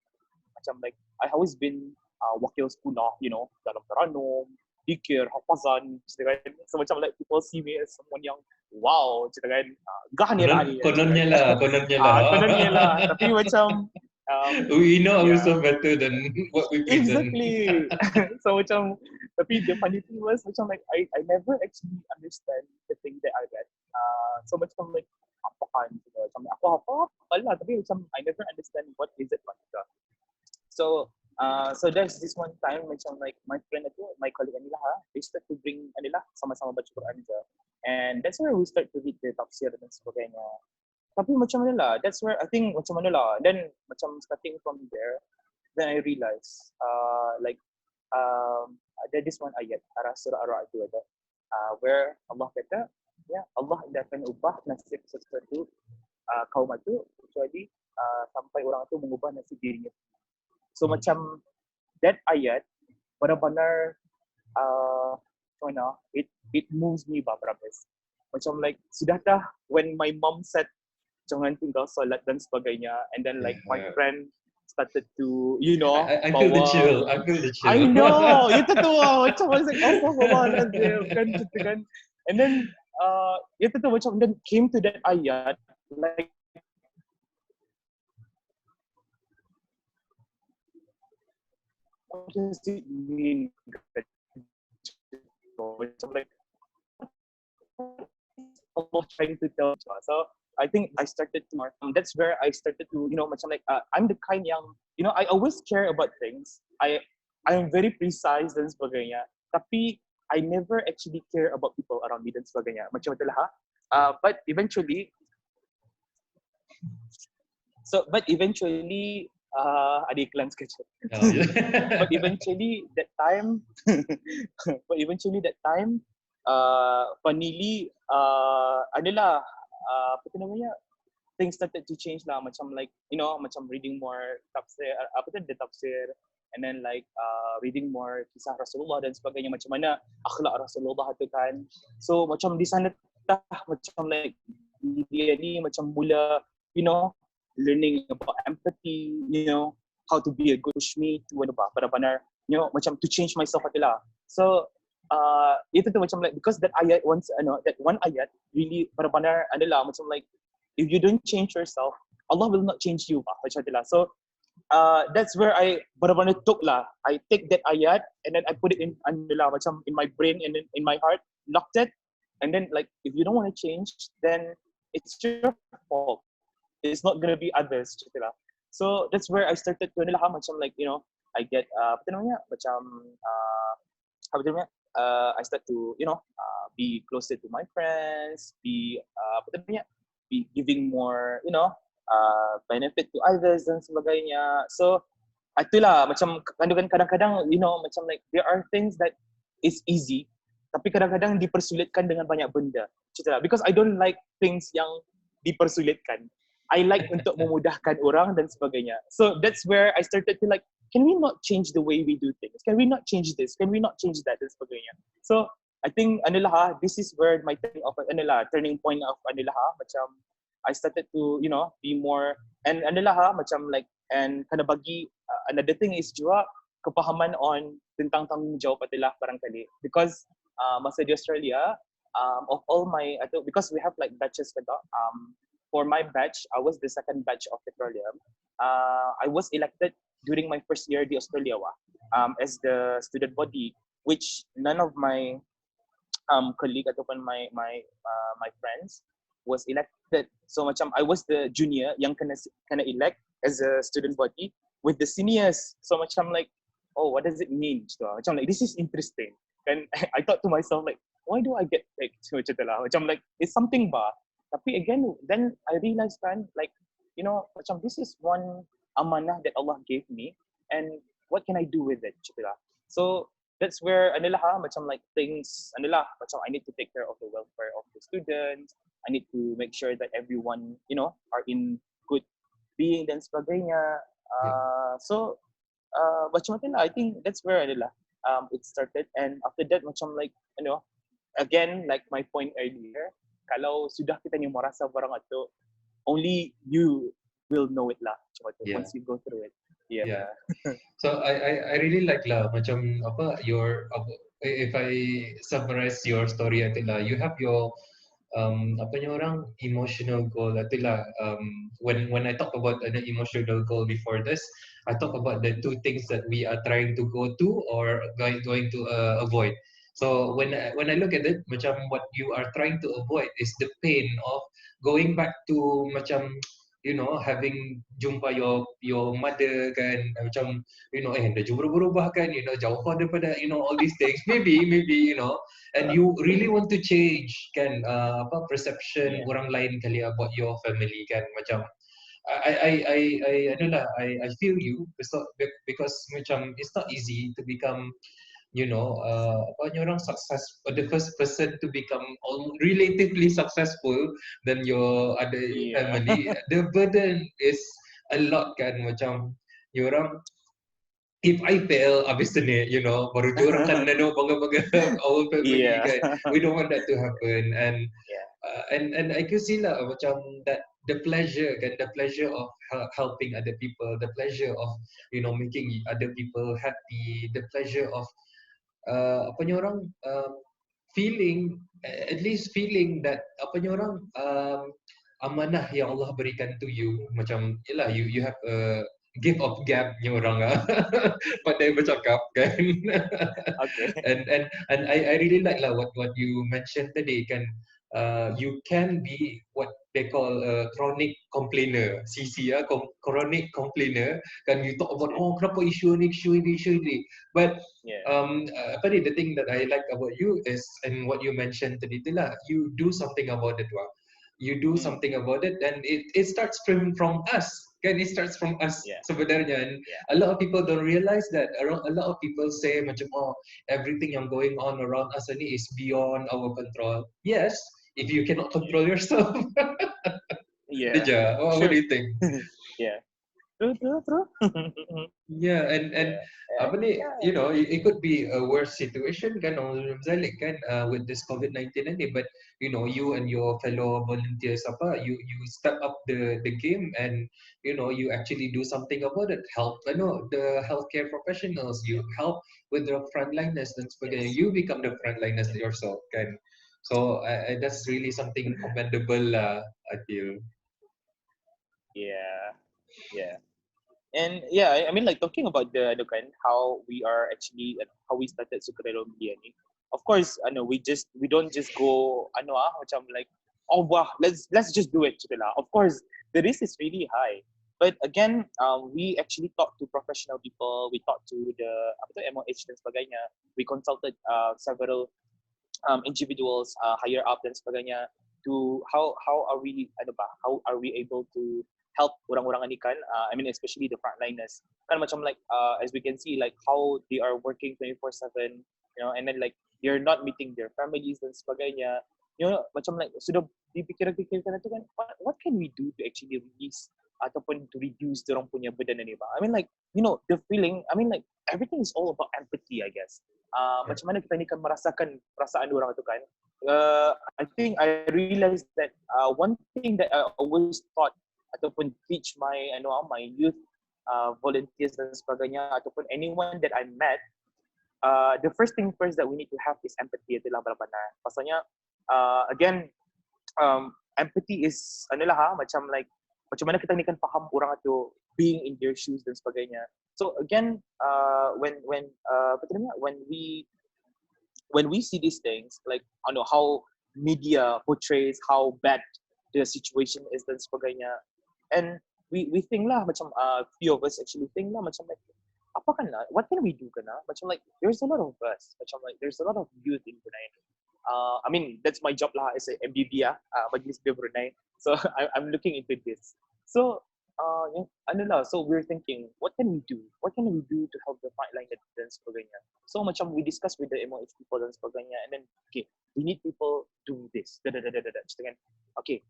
macam like I always been wakil sekolah, dalam Teranum, dikir, hafazan, kan. So macam like people see me as someone yang wow, kan. Gah ni lah. Kononnya lah. Kononnya lah. Tapi macam we know ourselves better than what we present. Exactly. So macam, tapi the funny thing was macam like I never actually understand the thing that I read. So macam like apa kan, macam apa lah, tapi macam I never understand what is it like. So there's this one time macam like my friend itu, my colleague they start to bring sama-sama baca Quran je. And that's where we start to read the tafsir dan sebagainya. Tapi macam mana lah, that's where I think macam mana lah. Then macam starting from there, then I realize ada this one ayat arah surah Ar-Ra'd tu ada where Allah kata ya Allah tidak akan ubah nasib sesuatu kaum itu kecuali sampai orang itu mengubah nasib dirinya. So macam that ayat benar-benar it moves me berabas. Macam like sudah dah when my mom said jangan tinggal solat dan sebagainya, and then like my friend started to I feel the chill. I know itu tu macam I was like Astaghfirullahaladzim kan gitu kan, and then itu tu macam then came to that ayat like what does it mean? Macam like Allah trying to tell us. So I think I started to that's where I started to macam like I'm the kind yang I always care about things. I am very precise dan sebagainya. Tapi I never actually care about people around me dan sebagainya. Macam itulah but eventually ada iklan sekejap. But eventually that time finally adalah apa tu namanya, things started to change lah, macam like macam reading more tafsir the tafsir, and then like reading more kisah Rasulullah dan sebagainya, macam mana akhlak Rasulullah tu kan. So macam di sana macam like dia ni macam mula learning about empathy, how to be a good me to benar-benar macam to change myself adalah. So itu tu macam like because that ayat that one ayat really benar-benar adalah macam like if you don't change yourself, Allah will not change you macam itulah. So that's where I benar-benar took lah. I take that ayat and then I put it in adalah macam in my brain and in my heart, locked it, and then like if you don't want to change, then it's your fault. It's not gonna be others macam itulah. So that's where I started to adalah macam like I get apa namanya macam apa namanya I start to be closer to my friends, be giving more benefit to others dan sebagainya. So itulah macam kadang-kadang macam like there are things that is easy tapi kadang-kadang dipersulitkan dengan banyak benda. Macam because I don't like things yang dipersulitkan. I like untuk memudahkan orang dan sebagainya. So that's where I started to like, can we not change the way we do things? Can we not change this? Can we not change that dan sebagainya? So I think this is where my turning point of macam I started to be more and macam like and kena bagi another thing is juga kepahaman on tentang tanggungjawab barangkali because masa di Australia of all my because we have like batches for my batch, I was the second batch of petroleum. I was elected during my first year di Australia as the student body, which none of my colleague ataupun my friends was elected. So macam I was the junior yang kena elect as a student body with the seniors. So macam like, oh, what does it mean? So macam like this is interesting. And I thought to myself like, why do I get picked? Macam like it's something ba. Tapi again, then I realized kan, like, macam this is one amanah that Allah gave me, and what can I do with it? So that's where macam like things, macam I need to take care of the welfare of the students. I need to make sure that everyone, are in good being dan sebagainya. So macam I think that's where it started, and after that macam like again like my point earlier. Kalau sudah kita ni merasa barang itu, only you will know it lah. Once you go through it. Yeah. So I really like lah macam your if I summarize your story you have your emotional goal when I talk about an emotional goal before this, I talk about the two things that we are trying to go to or going to avoid. So when I look at it, macam what you are trying to avoid is the pain of going back to macam having jumpa your mother kan, macam dah berubah kan, jauh daripada all these things, maybe and you really want to change kan, perception orang lain kali about your family kan, macam I feel you, because macam it's not easy to become orang success, the first person to become relatively successful than your other family. The burden is a lot kan, macam orang, if I fail, habis ni, baru orang kan bangga-bangga our family kan. We don't want that to happen, and I can see lah macam that the pleasure of helping other people, the pleasure of making other people happy, the pleasure of feeling, at least feeling that amanah yang Allah berikan to you, macam yalah, you have a gift of gab ni orang pandai bercakap kan. and I really like lah what you mentioned tadi kan, you can be what they call a chronic complainer, CC chronic complainer kan, you talk about kenapa isu ni, but the thing that I like about you is, and what you mentioned tadi tu lah, you do something about it something about it, and it starts from us kan, it starts from us sebenarnya, and a lot of people don't realize that. A lot of people say macam everything yang going on around us ni is beyond our control. Yes, if you cannot control yourself. What do you think? True. Yeah, and it could be a worse situation kan, kan, with this COVID-19 ni, but you and your fellow volunteers you step up the game, and you actually do something about it, help the healthcare professionals, you help with the frontliners dan sebagainya, you become the frontliners yourself kan. So that's really something commendable lah, I feel. And I mean, like, talking about the kind, how we are actually, how we started Sukarelo Media ni. Of course, we don't just go macam like, wow, let's just do it lah. Of course, the risk is really high. But again, we actually talked to professional people, we talked to the MOH dan sebagainya. We consulted several individuals higher up dan sebagainya, to how are we able to help orang-orang ni kan, I mean especially the frontliners kan, macam like as we can see, like how they are working 24/7, and then like they're not meeting their families dan sebagainya, macam like sudah dipikir-pikirkan itu kan, what can we do to actually release ataupun to reduce dorang punya burden ni, I mean like the feeling, I mean like everything is all about empathy, I guess. Macam mana kita ni kan merasakan perasaan orang itu kan. I think I realized that one thing that I always thought ataupun teach my my youth volunteers dan sebagainya, ataupun anyone that I met, the first thing first that we need to have is empathy itulah benar-benar. Pasalnya again, empathy is macam like macam mana kita ni kan faham orang itu, being in their shoes dan sebagainya. So again, when we see these things, like how media portrays how bad the situation is dan sebagainya, and we think lah macam few of us actually think lah macam like, apa kan lah, what can we do kan lah, macam like there's a lot of us, macam like there's a lot of youth in Brunei. I mean that's my job lah as a MBB Majlis Belia Brunei, so I'm looking into this. So so we're thinking, what can we do to help the frontline dan sebagainya. So macam we discuss with the MOH people dan sebagainya, and then okay, we need people do this, okay,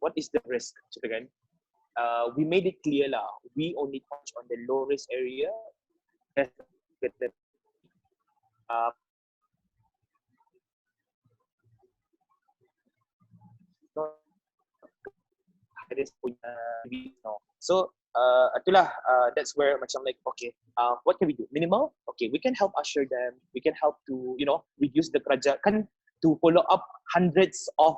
what is the risk, kan? We made it clear lah, we only touch on the low risk area. So itulah that's where macam like, okay, what can we do? Minimal, okay, we can help usher them, we can help to reduce the kerajaan to follow up hundreds of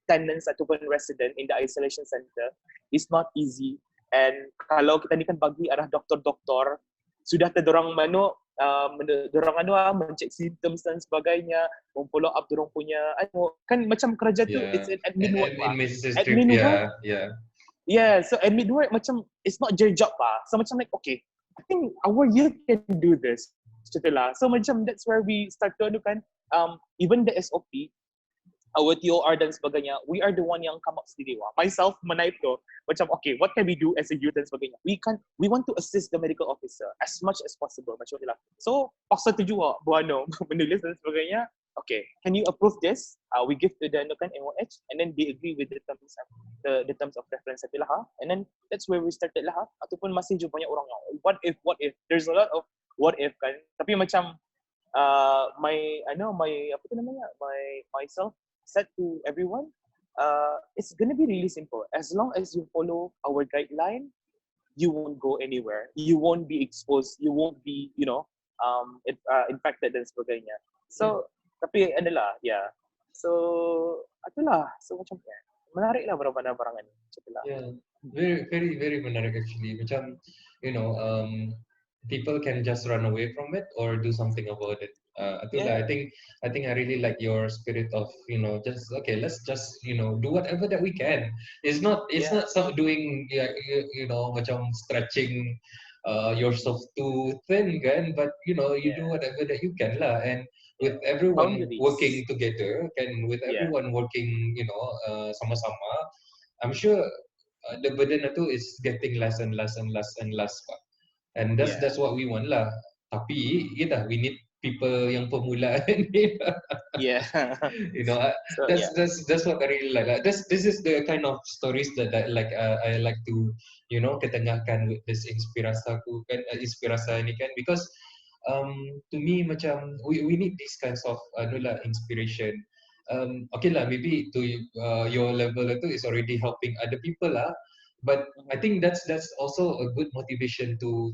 tenants ataupun resident in the isolation center. It's not easy, and kalau kita ni kan bagi arah doktor-doktor, sudah terdorang dorang mencek symptoms dan sebagainya, follow up dorang punya kan macam kerja tu it's an admin work lah. Administrative, Admin work, yeah. yeah, so admin work macam it's not your job lah. So macam like okay, I think our year can do this. Macam tu lah. So macam that's where we start to kan even the SOP, our TOR dan sebagainya, we are the one yang come up sendiri. Myself, menaip tu, macam okay, what can we do as a youth dan sebagainya? We want to assist the medical officer as much as possible, macam tu lah. So, paksa tu juga, buano, menulis dan sebagainya. Okay, can you approve this? We give to the MOH, and then they agree with the terms of reference lah. And then that's where we started lah. Ataupun masih je banyak orang yang what if? There's a lot of what if kan. Tapi macam myself said to everyone, it's gonna be really simple. As long as you follow our guideline, you won't go anywhere. You won't be exposed. You won't be, infected dan sebagainya. So, tapi adalah, yeah. So, itulah. So macam menarik lah barang-barang ni. Yeah, very, very, very menarik actually. Macam, people can just run away from it or do something about it. I think I really like your spirit of just okay, let's just do whatever that we can. It's not some doing macam stretching yourself too thin kan, but you do whatever that you can lah. And with everyone working together, with everyone working sama-sama, I'm sure the burden itu is getting less and less and less and less pak. And that's what we want lah. Tapi we need people yang pemula ni. That's what I really like. This is the kind of stories that I like to ketengahkan with this InspiRasa ni kan, because to me macam we need these kinds of inspiration. Okay lah, maybe to your level itu is already helping other people lah. But I think that's also a good motivation to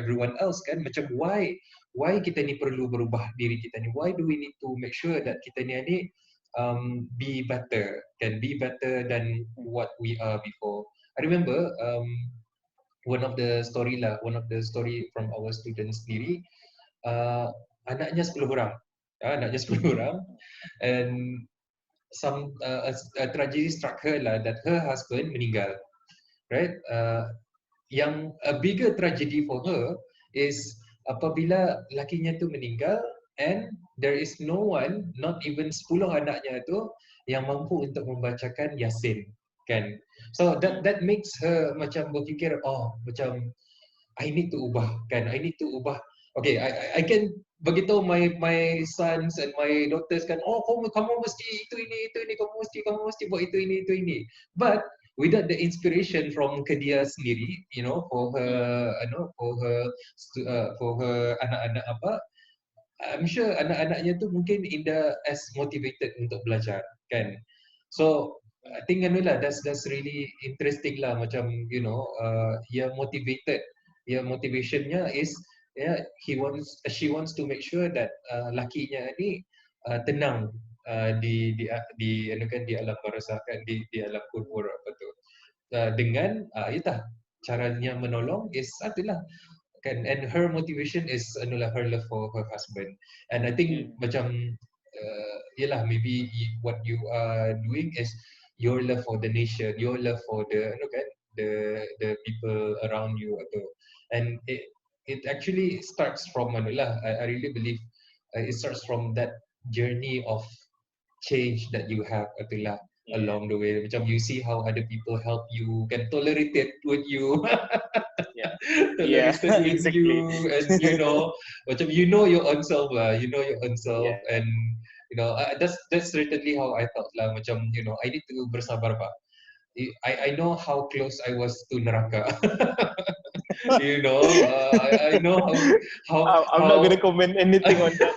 everyone else kan, macam why kita ni perlu berubah diri kita ni, why do we need to make sure that kita ni be better than what we are before. I remember one of the story from our students sendiri, anaknya 10 orang, and some a tragedy struck her lah, that her husband meninggal. Right? Yang a bigger tragedy for her is apabila lakinya tu meninggal and there is no one, not even 10 anaknya tu yang mampu untuk membacakan Yasin, kan? So that makes her macam berfikir, macam I need to ubah, kan? I need to ubah. Okay, I can beritahu my sons and my daughters kan, kamu mesti itu ini, kamu mesti buat itu ini. But without the inspiration from dia sendiri, for her anak-anak I'm sure anak-anaknya tu mungkin tidak as motivated untuk belajar, kan? So I think that's really interesting lah, macam motivationnya is she wants to make sure that lakinya ni tenang di alam barzakh kan, di alam kubur apa tu, dengan caranya menolong is itulah kan, and her motivation is her love for her husband. And I think macam maybe what you are doing is your love for the nation, your love for the people around you atau, and it actually starts from I really believe it starts from that journey of change that you have along the way. Macam you see how other people help you, can tolerate it with you. Tolerated with exactly. you, and macam your own self lah, and that's certainly how I felt lah, macam I need to bersabar pak. I know how close I was to neraka. I know how I'm not going to comment anything on that.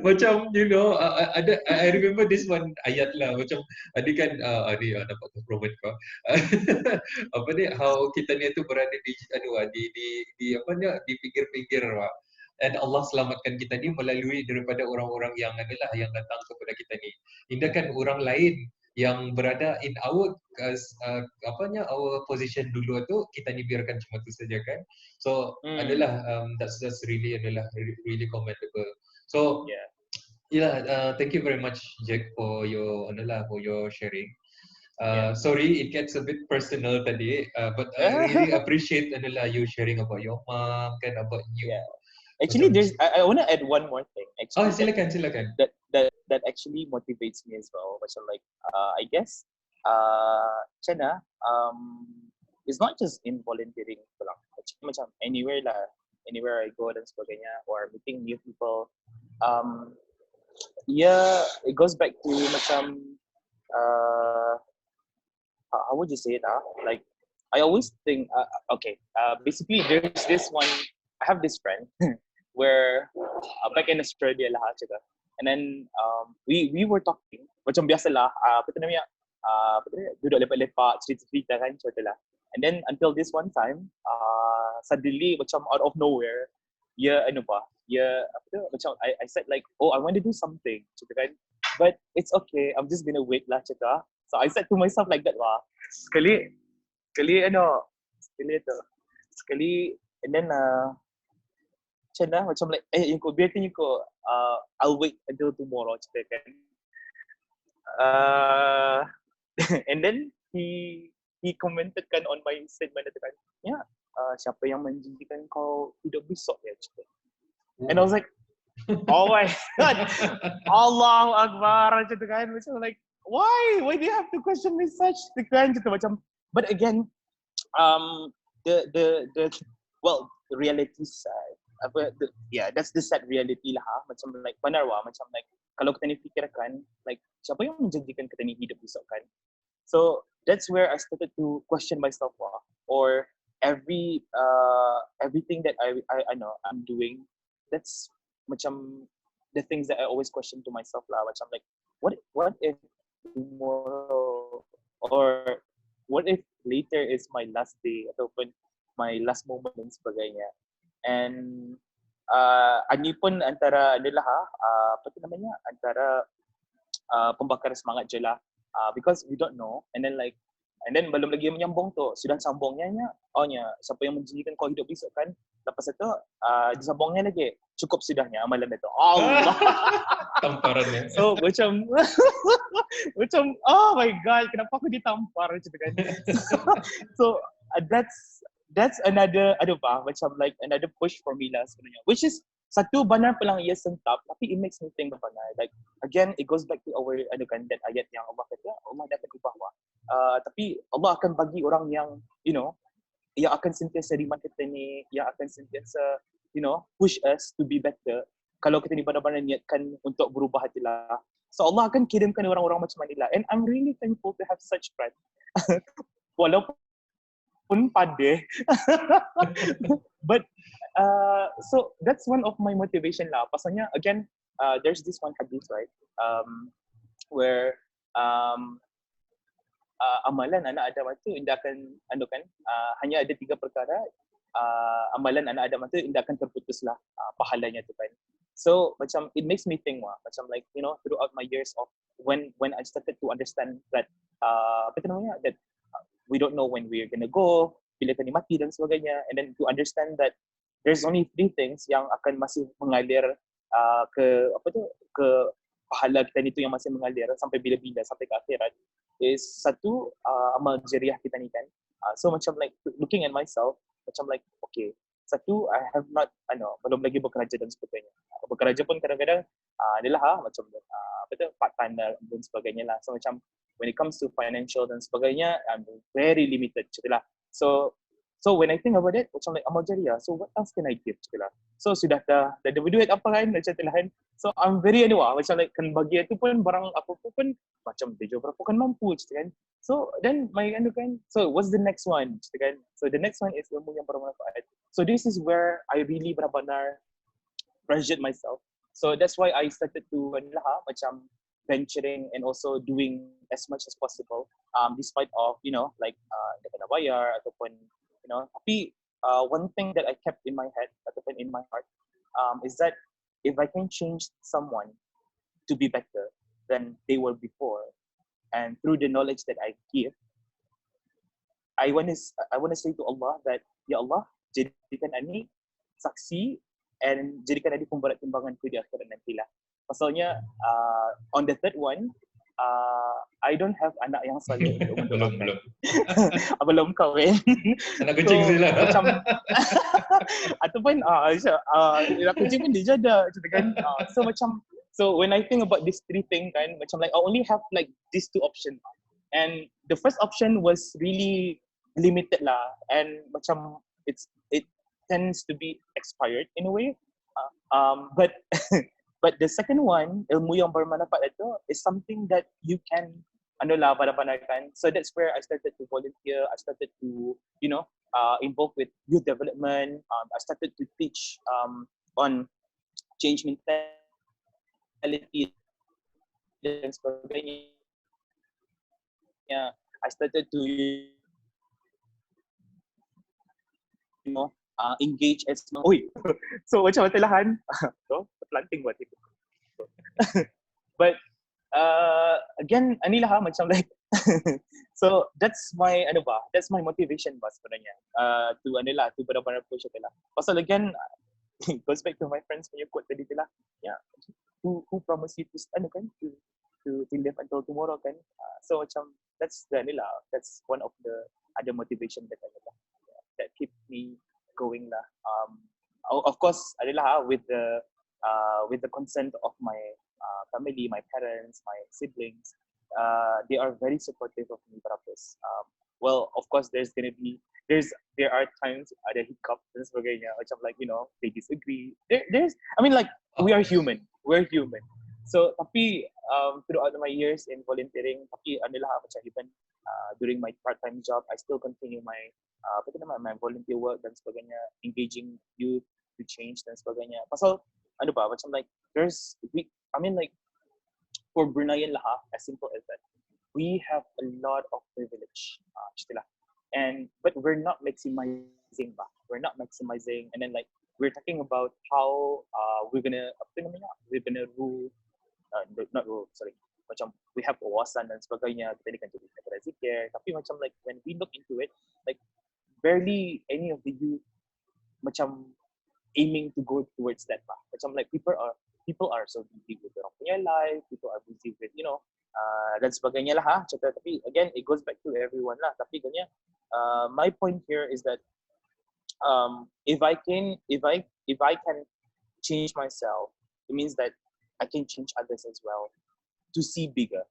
Macam I remember this one ayat lah, macam adik kan dapat kompromen kau. Apa ni, how kita ni tu berada di pinggir-pinggir lah. And Allah selamatkan kita ni melalui daripada orang-orang yang yang datang kepada kita ni. Tindakan orang lain yang berada in our our position dulu tu, kita ni biarkan cuma tu saja kan. So adalah that's really really commendable. So Yeah. thank you very much Jack for your sharing. Yeah. Sorry, it gets a bit personal tadi, but I really appreciate you sharing about your mom, kan, about you. Yeah. Actually, Macam, I want to add one more thing. Actually, silakan. that actually motivates me as well. Macam like, I guess, Chana, it's not just in volunteering lang. Macam anywhere lah, anywhere I go dan sebagainya, or meeting new people. Yeah, it goes back to macam, how would you say it? Like, I always think, okay, basically there's this one, I have this friend where back in Australia lah cakap. And then we were talking, macam biasa lah, apa tu namanya, duduk lepak-lepak, cerita-cerita kan, cerita lah. And then until this one time, suddenly macam out of nowhere, macam I said like, oh, I want to do something, cerita kan. But it's okay, I'm just gonna wait lah, cerita. So I said to myself like that lah. Sekali, and then macam like, biarkan ko, I'll wait until tomorrow, cerita kan. And then he commented kan on my statement itu kan, siapa yang menjanjikan kau hidup besok ya, cerita. And I was like, oh my god, Allahu Akbar, cerita kan. Macam like, why do you have to question me such, kan, cerita macam. But again, the reality side, that's the sad reality lah. Macam like, benar wah, macam like, kalau kita ni fikirkan, like, siapa yang menjanjikan kita ni hidup besok kan. So that's where I started to question myself wah, or everything that I know I'm doing, that's macam the things that I always question to myself lah. Macam like, what if tomorrow, or what if later is my last day ataupun my last moment dan sebagainya. And ini pun antara adalah apa tu namanya, antara pembakar semangat je lah, because we don't know. And then belum lagi menyambung tu, sudah sambungnya siapa yang menjanjikan kau hidup besok kan, lepas itu disambungnya lagi, cukup sudahnya amalan itu. Allah. Tamparannya. So macam oh my god, kenapa aku ditampar macam kan. So that's another macam like another push for me lah sebenarnya, which is satu benar pelang ia sentap, tapi it makes me think benar. Like again, it goes back to our that ayat yang Allah kata, Allah dah akan ubah wah. Tapi Allah akan bagi orang yang yang akan sentiasa remind kita ni, yang akan sentiasa push us to be better. Kalau kita ni benar-benar niatkan untuk berubah hatilah. So Allah akan kirimkan orang-orang macam inilah. And I'm really thankful to have such friend. Walaupun padeh. But so that's one of my motivation lah. Pasalnya again, there's this one hadith, right? Where amalan anak Adam itu indah akan hanya ada 3 perkara. Amalan anak Adam itu indah akan terputuslah pahalanya tu kan. So macam it makes me think macam like throughout my years of when I started to understand that that we don't know when we're gonna go, bila kita mati dan sebagainya, and then to understand that there's only 3 things yang akan masih mengalir ke pahala kita itu yang masih mengalir sampai bila-bila, sampai ke akhirat, is satu, amal jariah kita ni kan. So macam like looking at myself, macam like okay, satu, I have not belum lagi bekerja dan sebagainya. Bekerja pun kadang-kadang adalah macam part time dan sebagainya lah. So macam when it comes to financial dan sebagainya, I'm very limited lah. So when I think about it, macam like amal jariah, so what else can I give lah. So sudah dah duit apa kan, macam tu lah kan. So I'm very macam like kan bagi itu pun barang apa pun macam dia berapa kan mampu kan. So then my kan, so what's the next one kan. So the next one is ilmu yang bermanfaat. So this is where I really benar-benar pressured myself. So that's why I started to macam venturing and also doing as much as possible, despite of like dia kena bayar ataupun tapi one thing that I kept in my head ataupun in my heart is that if I can change someone to be better than they were before, and through the knowledge that I give, I want to say to Allah that, Ya Allah, jadikan ani saksi and jadikan ani pemberat timbanganku di akhirat nantilah. Pasalnya on the third one, I don't have anak yang soleh untuk mendoakan. Belum kahwin. Anak kucing sila. Macam ataupun anak kucing pun dia ada macam kan. So when I think about these three things kan, macam like I only have like these two options. And the first option was really limited lah, and macam it tends to be expired in a way. But but the second one, ilmu yang bermanfaat itu, is something that you can pandai-pandaikan. So that's where I started to volunteer. I started to involve with youth development. I started to teach on change mentality dan sebagainya. I started to engage as so macam lahan so planting buat itu. But again anilah macam like so that's my motivation sebenarnya to benar-benar push itulah. Pasal again goes back to my friends punya quote tadi itulah, who promise you to stand kan to live until tomorrow kan. So macam that's one of the other motivation that keep me going lah. Of course adalah with the consent of my family, my parents, my siblings. They are very supportive of me berapis. Well, of course there are times ada hiccup dan sebagainya, macam like they disagree. We are human. So tapi throughout my years in volunteering, tapi adalah macam even during my part-time job, I still continue my my volunteer work dan sebagainya, engaging youth to change dan sebagainya. Pasal macam like for Bruneian lah, as simple as that, we have a lot of privilege, but we're not maximizing, and then like we're talking about how we're gonna rule, macam we have kawasan dan sebagainya, kita ni kan jadi negara zikir, tapi macam like when we look into it, like barely any of the youth macam aiming to go towards that path. Macam like people are so busy with their own life, people are busy with dan sebagainya lah tapi again it goes back to everyone lah. Tapi kanya my point here is that if I can change myself, it means that I can change others as well, to see bigger,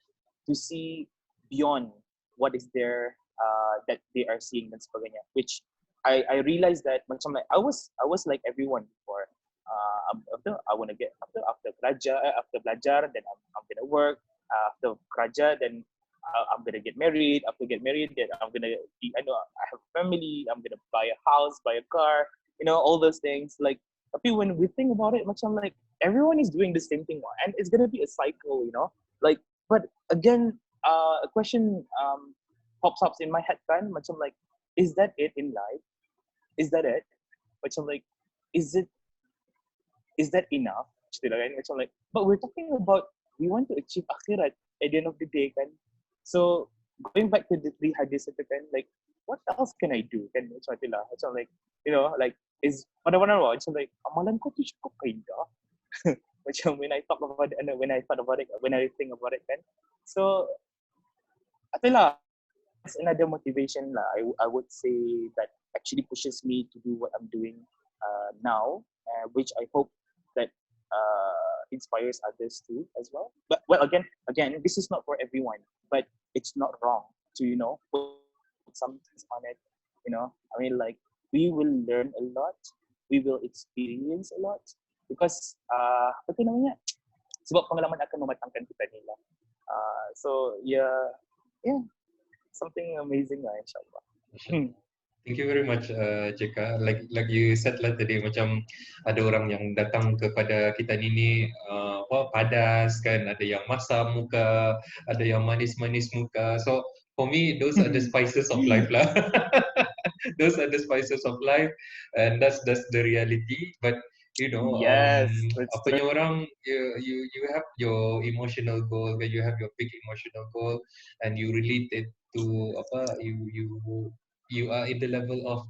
to see beyond what is there that they are seeing dan sebagainya. Which I realized that macam like I was like everyone before. I want to get after belajar, then I'm gonna work. After kerja, then I'm gonna get married. After get married, then I'm gonna I have a family. I'm gonna buy a house, buy a car. All those things. Like, tapi when we think about it, macam like everyone is doing the same thing, and it's gonna be a cycle. Like, but again, a question pops up in my head kan, macam like, is that it in life? Is that it? Macam like, is that enough? Macam like, but we're talking about we want to achieve akhirat at the end of the day kan. So going back to the three hadiths kan, like what else can I do kan? Macam itulah, macam like like is mana-mana macam like amalan ko tu cukup kaya. Macam when I think about it kan. So itulah, it's another motivation lah. I would say that actually pushes me to do what I'm doing now, which I hope that inspires others too as well. But well, again, this is not for everyone, but it's not wrong to put some things on it. Like we will learn a lot, we will experience a lot, because sebab pengalaman akan mematangkan kita ni lah. So yeah, something amazing lah, insyaAllah. Thank you very much, Cika. Like you said lah tadi, macam ada orang yang datang kepada kita ni padas kan, ada yang masam muka, ada yang manis-manis muka. So for me, those are the spices of life lah. Those are the spices of life, and that's the reality. But you know, Yes, that's apa true. ni orang, you have your emotional goal, when you have your big emotional goal, and you relate it to apa, you are in the level of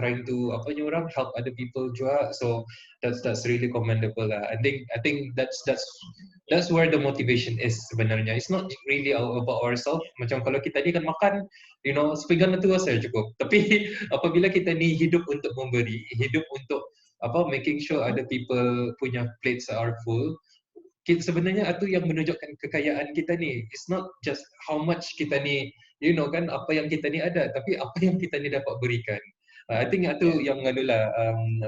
trying to apa ni orang help other people juga. So that's really commendable lah. I think that's where the motivation is sebenarnya. It's not really about ourselves. Macam kalau kita ni kan makan, you know, sepinggan itu saya cukup. Tapi apabila kita ni hidup untuk memberi, hidup untuk apa, making sure other people punya plates are full, sebenarnya itu yang menunjukkan kekayaan kita ni. It's not just how much kita ni, you know kan, apa yang kita ni ada, tapi apa yang kita ni dapat berikan. I think itu yang anulah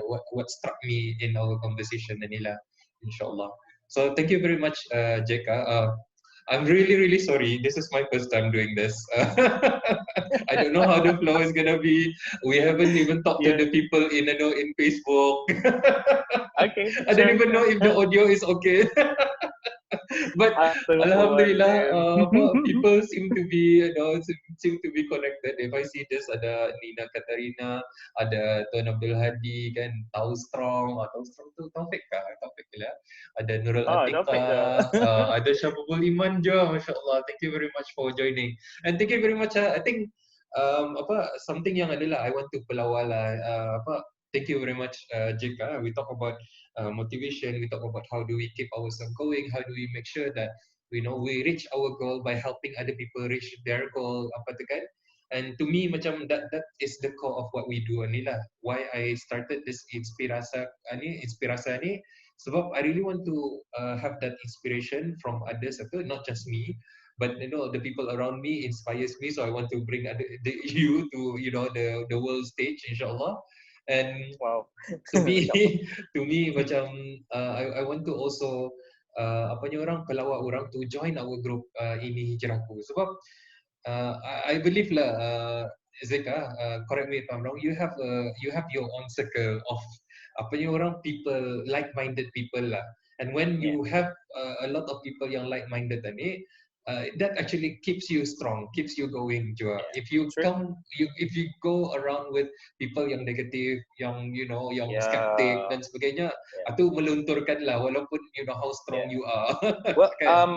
what struck me in our conversation ni lah, insyaAllah. So thank you very much, Jeka. I'm really sorry. This is my first time doing this. I don't know how the flow is gonna be. We haven't even talked to the people in Facebook. Okay, I don't even know if the audio is okay. But Alhamdulillah, people seem to be, you know, seem to be connected. If I see this, ada Nina Katarina, ada Tuan Abdul Hadi, kan, Tahu Strong, Tahu Strong tu Taufik kah? Taufik lah. Ada Nurul Atika, ada Syabul Iman juga, Masya Allah. Thank you very much for joining. And thank you very much, I think, apa, something yang adalah I want to pelawal lah, apa, thank you very much, Jika. We talk about motivation. We talk about how do we keep ourselves going, how do we make sure that we reach our goal by helping other people reach their goal, apa tu kan. And to me macam that is the core of what we do ni lah. Why I started this InspiRasa ni, sebab I really want to have that inspiration from others, not just me, but you know, the people around me inspires me, so I want to bring you to, you know, the world stage, insyaAllah. And wow. to me macam I want to also apa ni orang pelawak orang to join our group ini hijrahku, sebab I believe lah, Zeka, correct me if I'm wrong, you have your own circle of apa ni orang people, like-minded people lah. And when you have a lot of people yang like-minded ni, that actually keeps you strong, keeps you going juga. If you go around with people yang negatif, yang you know, yang skeptik dan sebagainya, itu melunturkan lah, walaupun you know how strong you are.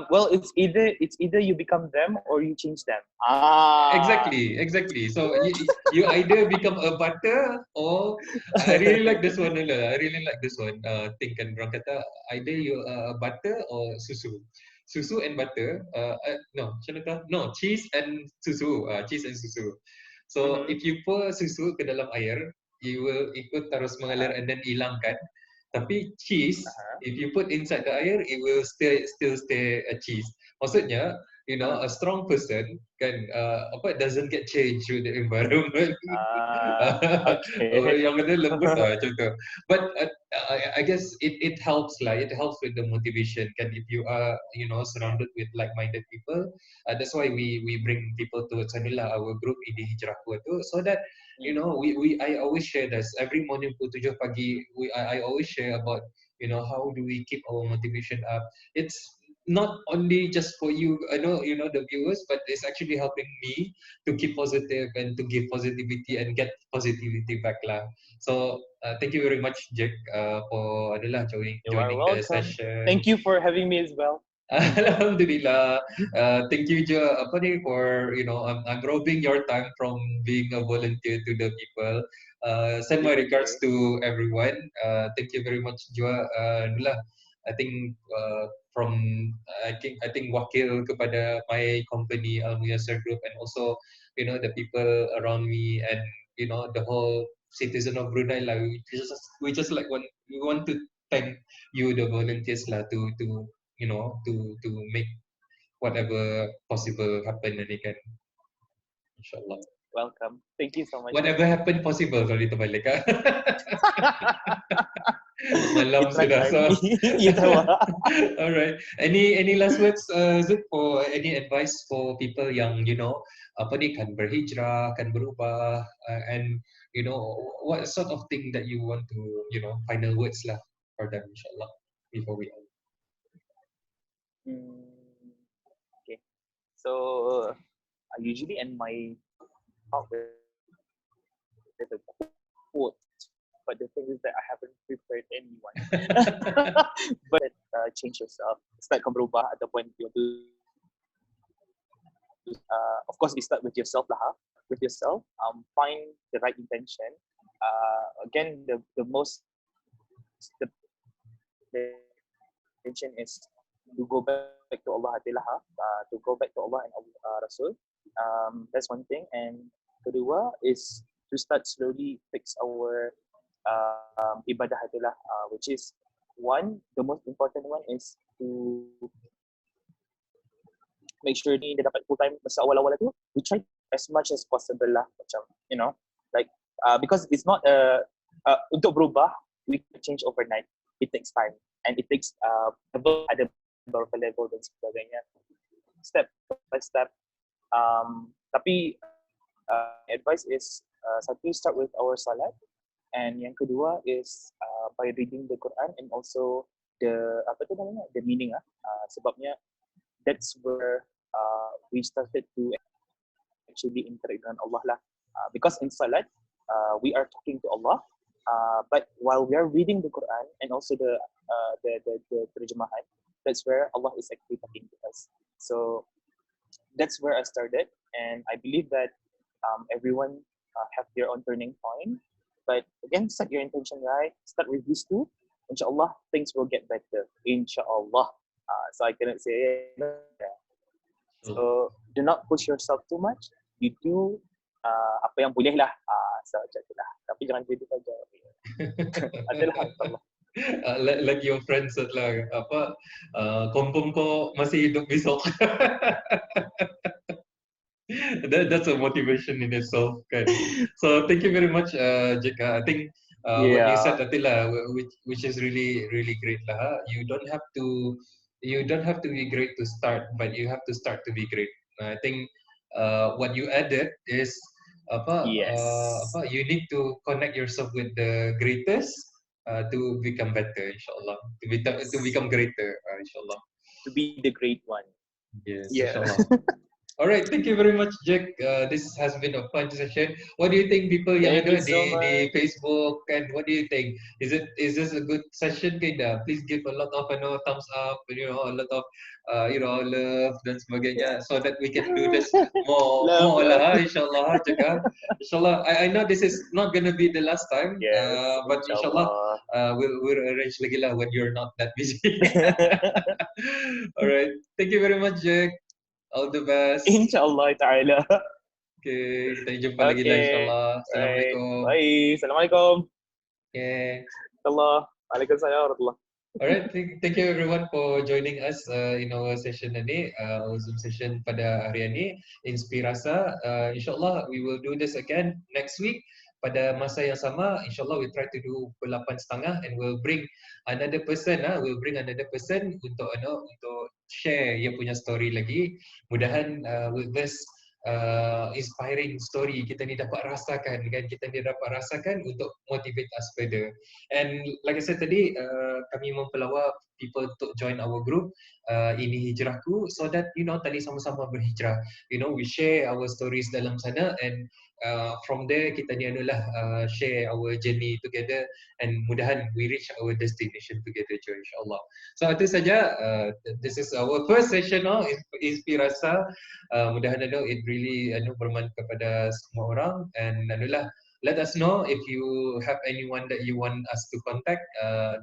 Well, it's either you become them or you change them. Exactly. So you either become a butter or I really like this one. Think kan orang kata either you a butter or susu and butter, cheese and susu. So if you pour susu ke dalam air, it will ikut terus mengalir and then hilangkan. Tapi cheese, if you put inside the air, it will still stay a cheese. Maksudnya, you know, a strong person kan doesn't get changed with the environment. Yang ada lembut lah macam tu. But I guess it helps lah. It helps with the motivation kan, if you are, you know, surrounded with like-minded people. That's why we bring people towards our group ini hijrahku tu, so that you know, I always share this every morning pukul 7 pagi. I always share about, you know, how do we keep our motivation up. It's not only just for you, I know, you know, the viewers, but it's actually helping me to keep positive and to give positivity and get positivity back lah. So thank you very much, Jack, for joining the session. Thank you for having me as well. Alhamdulillah. Thank you juga for, you know, I'm robbing your time from being a volunteer to the people. Send my regards to everyone. Thank you very much juga. I think from I think wakil kepada my company Al Muyassar Group, and also, you know, the people around me, and you know, the whole citizen of Brunei lah. We just like we want to thank you, the volunteers lah, to you know, to make whatever possible happen ni kan, insyaAllah. Welcome. Thank you so much. Whatever happen possible kalau terbalik kan. Malam sudah so. Alright. Any last words, Zid, for any advice for people yang, you know, kan berhijrah, kan berubah, and you know, what sort of thing that you want to, you know, final words lah for them, insyaAllah, before we end. Okay. So I usually end my talk with a quote, but the thing is that I haven't prepared anyone. But change yourself, start kau berubah ataupun you want to of course we start with yourself lah, with yourself, find the right intention. Again, the most the intention is to go back to Allah Ta'ala, to go back to Allah and Rasul. That's one thing. And kedua is to start slowly fix our ibadah Ta'ala, which is one, the most important one is to make sure ni dia dapat full time masa awal-awal tu. We try as much as possible lah, macam you know, like because it's not untuk berubah, we can change overnight. It takes time and it takes ada beberapa level dan sebagainya, step by step. Tapi advice is satu, start with our salat, and yang kedua is by reading the Quran and also the the meaning sebabnya that's where we started to actually interact dengan Allah lah, because in salat we are talking to Allah, but while we are reading the Quran and also the terjemahan, that's where Allah is actually talking to us. So that's where I started, and I believe that everyone have their own turning point. But again, set your intention right. Start with these two. Inshallah, things will get better. Inshallah. So I cannot say. So do not push yourself too much. You do apa yang boleh lah. So macam itulah. Tapi jangan jadi saja. Adalah inshallah. Like your friends lah, confirm kau masih hidup besok. That's a motivation in itself, kan. So thank you very much, Jika. I think what you said tadi lah, which is really great lah. You don't have to be great to start, but you have to start to be great. I think what you added is you need to connect yourself with the greatest to become better, inshallah. To become greater, inshallah. To be the great one. Yes, inshallah. All right, thank you very much, Jack. This has been a fun session. What do you think, people yang ada di Facebook, and what do you think? Is this a good session? Please give a lot of thumbs up, a lot of love dan sebagainya, so that we can do this more lah, inshallah. Inshallah, I know this is not gonna be the last time, but inshallah we'll arrange lagi lah when you're not that busy. All right, thank you very much, Jack. All the best. Inshallah ta'ala. Okay, kita jumpa lagi lah inshallah. Assalamualaikum. Bye. Assalamualaikum. Okay. Allah. Waalaikumsalam warahmatullah. Alright, thank you everyone for joining us in our session ini, our Zoom session pada hari ini, InspiRasa. Inshallah we will do this again next week pada masa yang sama. Inshallah we try to do pukul 8.30 and we'll bring another person untuk share dia punya story lagi. Mudahan with this inspiring story kita ni dapat rasakan untuk motivate us further. And like I said tadi, kami mempelawak people untuk join our group Ini Hijrahku, so that tadi sama-sama berhijrah. We share our stories dalam sana, and from there kita ni share our journey together, and mudahan we reach our destination together, insyaAllah. So itu saja, this is our first session InspiRasa. Mudahan it really bermanfaat kepada semua orang, and let us know if you have anyone that you want us to contact.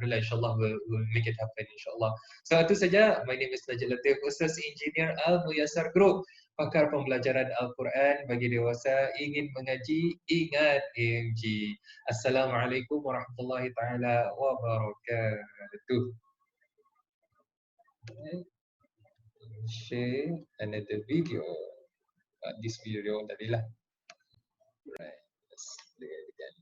InsyaAllah we'll make it happen, insyaAllah. So itu saja. My name is Najib Latif, Ustaz Engineer Al-Muyassar Group, pakar pembelajaran Al-Quran bagi dewasa. Ingin mengaji, ingat AMG. Assalamualaikum warahmatullahi taala wabarakatuh. Share another video. This video tadi lah. Right. Let's do it again.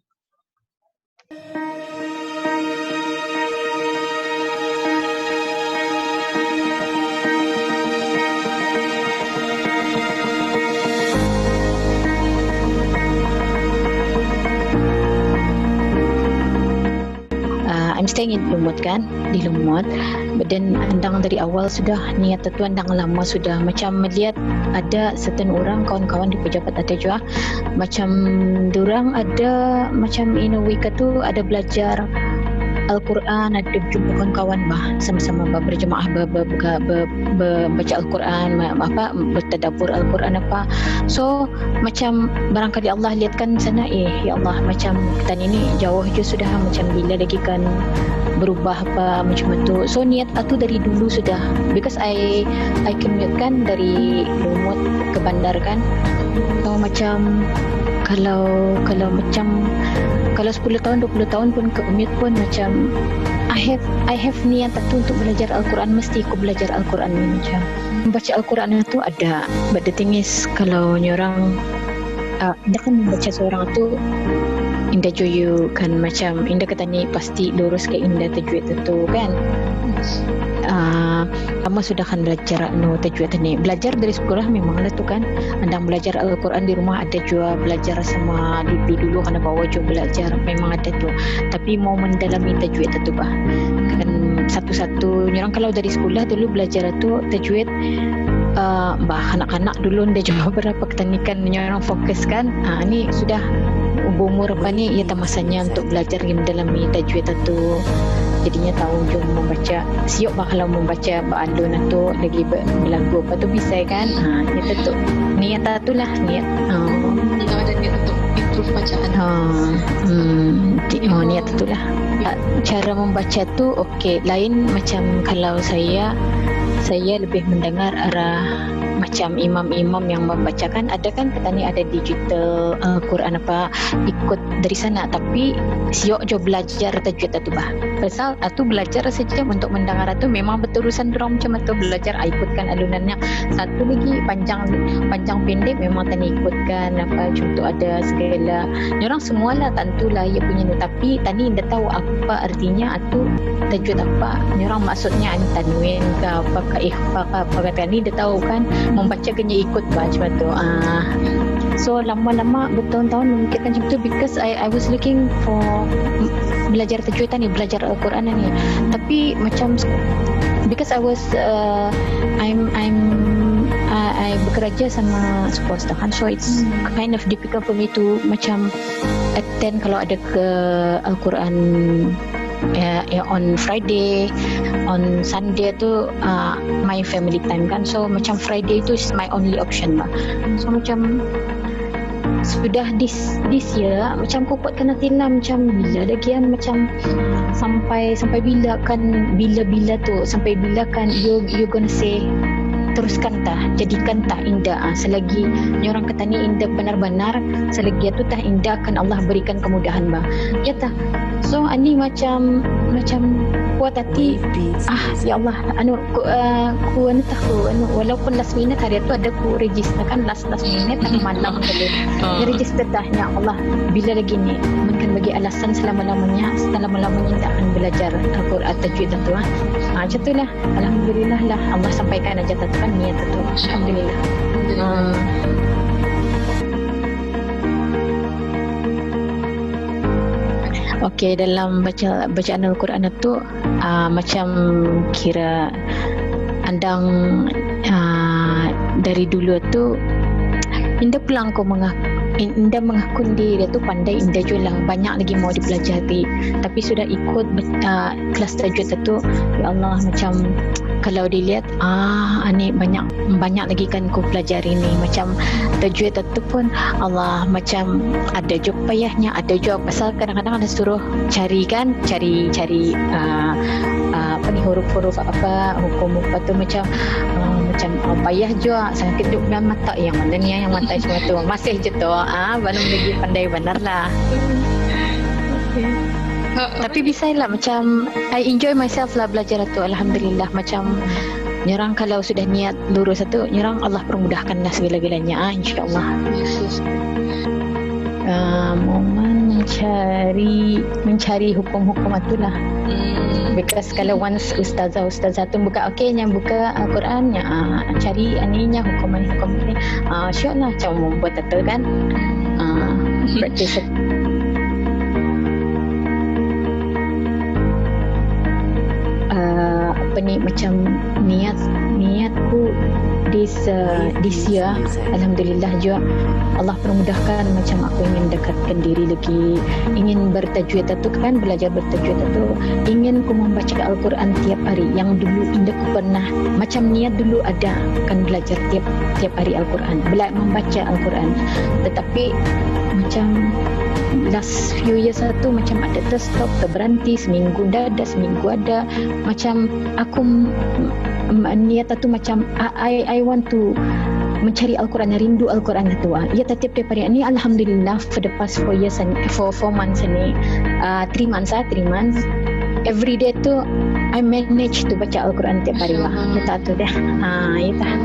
I'm staying in Lumut kan, di Lumut. Dan andang dari awal sudah niat tu andang lama sudah, macam melihat ada certain orang kawan-kawan di pejabat ada juga, macam durang ada macam in a week tu ada belajar Al-Quran, ada jumpa kawan-kawan sama-sama berjemaah baca Al-Quran, bertadabbur Al-Quran apa. So macam barangkali Allah lihatkan sana, ya Allah macam kita ini jauh je sudah, macam bila lagi kan berubah apa macam itu. So niat aku dari dulu sudah, because I commute kan dari Lumut ke bandar kan. So macam kalau macam kalau 10 tahun 20 tahun pun commute pun macam I have niat tu untuk belajar Al-Quran, mesti aku belajar Al-Quran ni. Macam membaca Al-Quran itu ada, but the thing is kalau orang dia kan membaca seorang tu indah joyu kan, macam indah kata ni pasti lurus ke indah tajwid itu kan. Lama sudah kan belajar tajwid ni. Belajar dari sekolah memanglah tu kan. Andang belajar Al-Quran di rumah ada juga, belajar sama dulu kan bawa juga belajar, memang ada tu. Tapi mau mendalami tajwid itu kan satu-satu. Orang kalau dari sekolah dulu belajar tu tajwid, anak-anak dulu dia juga berapa ketanikan orang fokus kan. Ni sudah umur apa ni, ia masanya untuk belajar mendalami tajwid itu. Jadinya tahu jom membaca siok kalau membaca ba'alun tu lagi berlagu apa tu bisa kan. Itu tu niat tu lah, niat ada niat untuk improve bacaan. Niat tu lah. Cara membaca tu okey, lain macam kalau saya lebih mendengar arah macam imam-imam yang membacakan, ada kan kata ni ada digital Quran apa, ikut dari sana. Tapi siok jo belajar tajwid tu pasal tu belajar saja untuk mendengar tu memang beturusan dorang macam tu belajar, ikutkan alunannya. Satu lagi panjang pendek memang tani ikutkan apa, contoh ada segala orang semualah tentulah ia punya, tapi tani dah tahu apa artinya tu tajwid apa, orang maksudnya tanwin ke apa ke ikhfa ke apa kata ni dah tahu kan, membaca kena ikut macam tu. So lama-lama bertahun-tahun memikirkan macam tu, because I was looking for belajar tajwid ni, belajar Al-Quran ni. Tapi macam because I was I bekerja sama swasta kan, so it's kind of difficult for me to macam attend kalau ada ke Al-Quran on Friday, on Sunday tu my family time kan. So macam Friday tu is my only option lah. So macam sudah this year macam aku kuatkan hati lah, macam bila lagi kan, macam sampai bila tu, sampai bila kan you gonna say teruskan tah, jadikan tah indah. Selagi orang kata ni indah benar-benar, selagi itu tah indah kan Allah berikan kemudahan ya tah. So ani macam kuat hati, ya Allah ku walaupun last minute hari tu ada ku register kan, last minute tengah malam tadi register dah, ya Allah bila lagi ni mungkin bagi alasan selama-lamanya tak akan belajar Al-Quran tajwid tu macam tu lah. Alhamdulillah lah Allah sampaikan aja tu kan niat tu. Alhamdulillah. Okey, dalam bacaan Al-Quran itu macam kira andang dari dulu tu indah pulang kau indah mengakun dia tu pandai, indah juga banyak lagi mau dipelajari. Tapi sudah ikut kelas tajwid tu, ya Allah macam kalau dilihat ni banyak lagi kan ku pelajari ni. Macam tajwid tu pun Allah macam ada juga payahnya, ada juga pasal kadang-kadang ada suruh cari apa ni huruf-huruf apa, hukum apa tu macam payah juga. Saya keduk dengan mata yang mana ni yang mata semua tu masih je tu belum lagi pandai benar lah. Tapi bisa lah, macam I enjoy myself lah belajar tu. Alhamdulillah, macam nyerang kalau sudah niat lurus tu, nyerang Allah permudahkan lah segala-galanya insyaAllah. Momen mencari hukum-hukum itulah. Because kalau once ustazah tu buka yang buka Al-Quran cari aninya hukum ni syok lah macam membuat betul kan. Practice apa ni, macam niatku this year alhamdulillah juga Allah permudahkan, macam aku ingin dekat meningkatkan diri lagi, ingin bertajwid itu kan, belajar bertajwid itu, ingin ku membaca Al-Quran tiap hari. Yang dulu indah ku pernah macam niat dulu ada kan belajar tiap hari Al-Quran, membaca Al-Quran, tetapi macam last few years tu macam ada terstop, terberhenti, seminggu dah ada, seminggu ada, macam aku niat tu macam I want to mencari Al-Quran, rindu Al-Quran itu. Ya, tiap hari ni alhamdulillah for the past 4 years and for 4 months ni, 3 months every day tu I manage to baca Al-Quran tiap hari lah. Ya tak tu dah. Ya tak.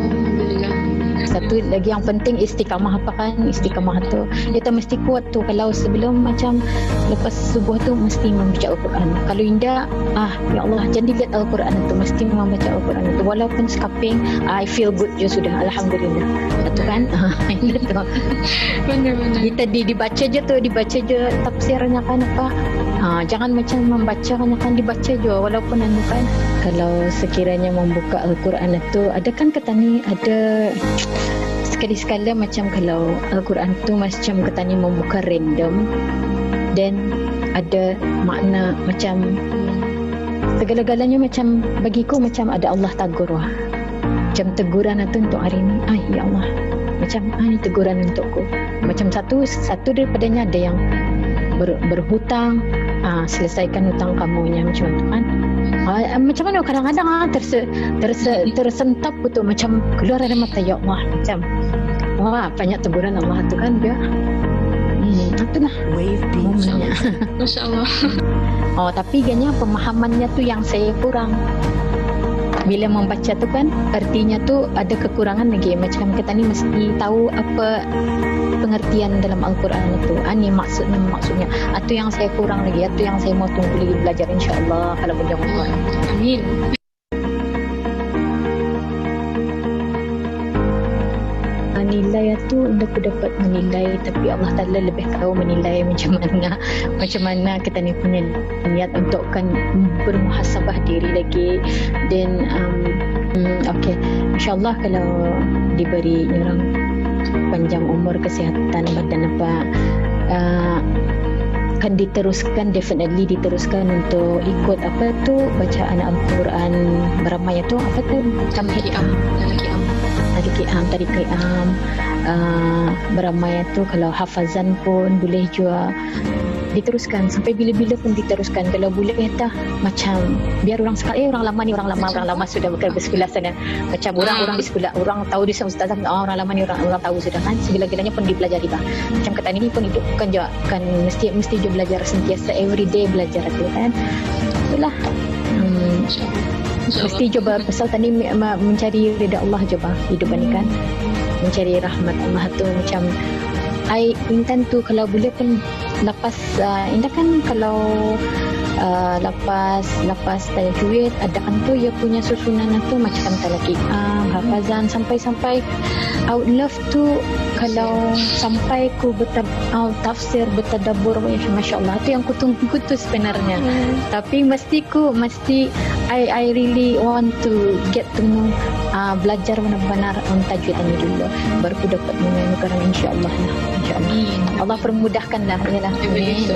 Satu lagi yang penting istiqamah, apa kan, istiqamah tu kita mesti kuat tu. Kalau sebelum macam lepas subuh tu mesti membaca Al-Quran. Kalau indah, ya Allah, jangan dilihat Al-Quran tu, mesti membaca Al-Quran tu walaupun sekaping, I feel good je sudah, alhamdulillah. Itu kan. Itu benar-benar kita dibaca je tafsirnya kan apa. Jangan macam membaca kan dibaca je walaupun kan. Kalau sekiranya membuka Al-Quran itu, ada kan kata ni, ada sekali-sekala macam kalau Al-Quran tu macam kata ni membuka random, dan ada makna macam segala-galanya macam bagiku macam ada Allah tagur lah. Macam teguran itu untuk hari ni, ya Allah, macam ni teguran untukku. Macam satu daripadanya ada yang berhutang, selesaikan hutang kamunya macam tu kan. Macam mana kadang-kadang tersentap betul, macam keluar dari mata, ya Allah, macam banyak teguran Allah tu kan dia. Itulah momennya. Masya Allah. Tapi ganya pemahamannya tu yang saya kurang. Bila membaca tu kan, artinya tu ada kekurangan lagi. Macam kita ni mesti tahu apa pengertian dalam Al-Quran itu. Ini maksudnya. Itu yang saya kurang lagi. Itu yang saya mau tunggu lagi belajar, insyaAllah, kalau berjumpa Allah. Amin. Nilai itu aku dapat menilai, tapi Allah Ta'ala lebih tahu menilai macam mana kita ni punya niat untuk kan bermuhasabah diri lagi. Dan okay, insyaAllah kalau diberi orang panjang umur, kesihatan badan apa, akan diteruskan, definitely diteruskan untuk ikut apa tu bacaan Al-Quran beramai tu, apa tu, Tarik Qiyam beramai tu. Kalau hafazan pun boleh juga diteruskan sampai bila-bila pun diteruskan. Kalau boleh dah macam biar orang sekali orang lama sudah bersekolah sana. Macam orang di sekolah, orang tahu di ustazah, orang lama ni orang tahu sudah kan. Segala-galanya pun dipelajari bah. Macam kata ni pun itu bukan je kan mesti je belajar sentiasa, everyday belajar tu kan. Itulah. Mesti coba pasal tadi mencari ridha Allah coba hidup ni kan, mencari rahmat Allah tu. Macam I intan tu kalau boleh pun lepas indah kan kalau lepas tajwid ada kan tu ia punya susunan tu macam talaki hafazan sampai I would love to kalau sampai ku tafsir bertadabbur, masya-Allah tu yang ku tunggu tu sebenarnya. Tapi mesti I really want to get to know belajar benar-benar tajwid ini dulu baru ku dapat menyanyikan, insya-Allah. Allah permudahkanlah, yalah. Amin.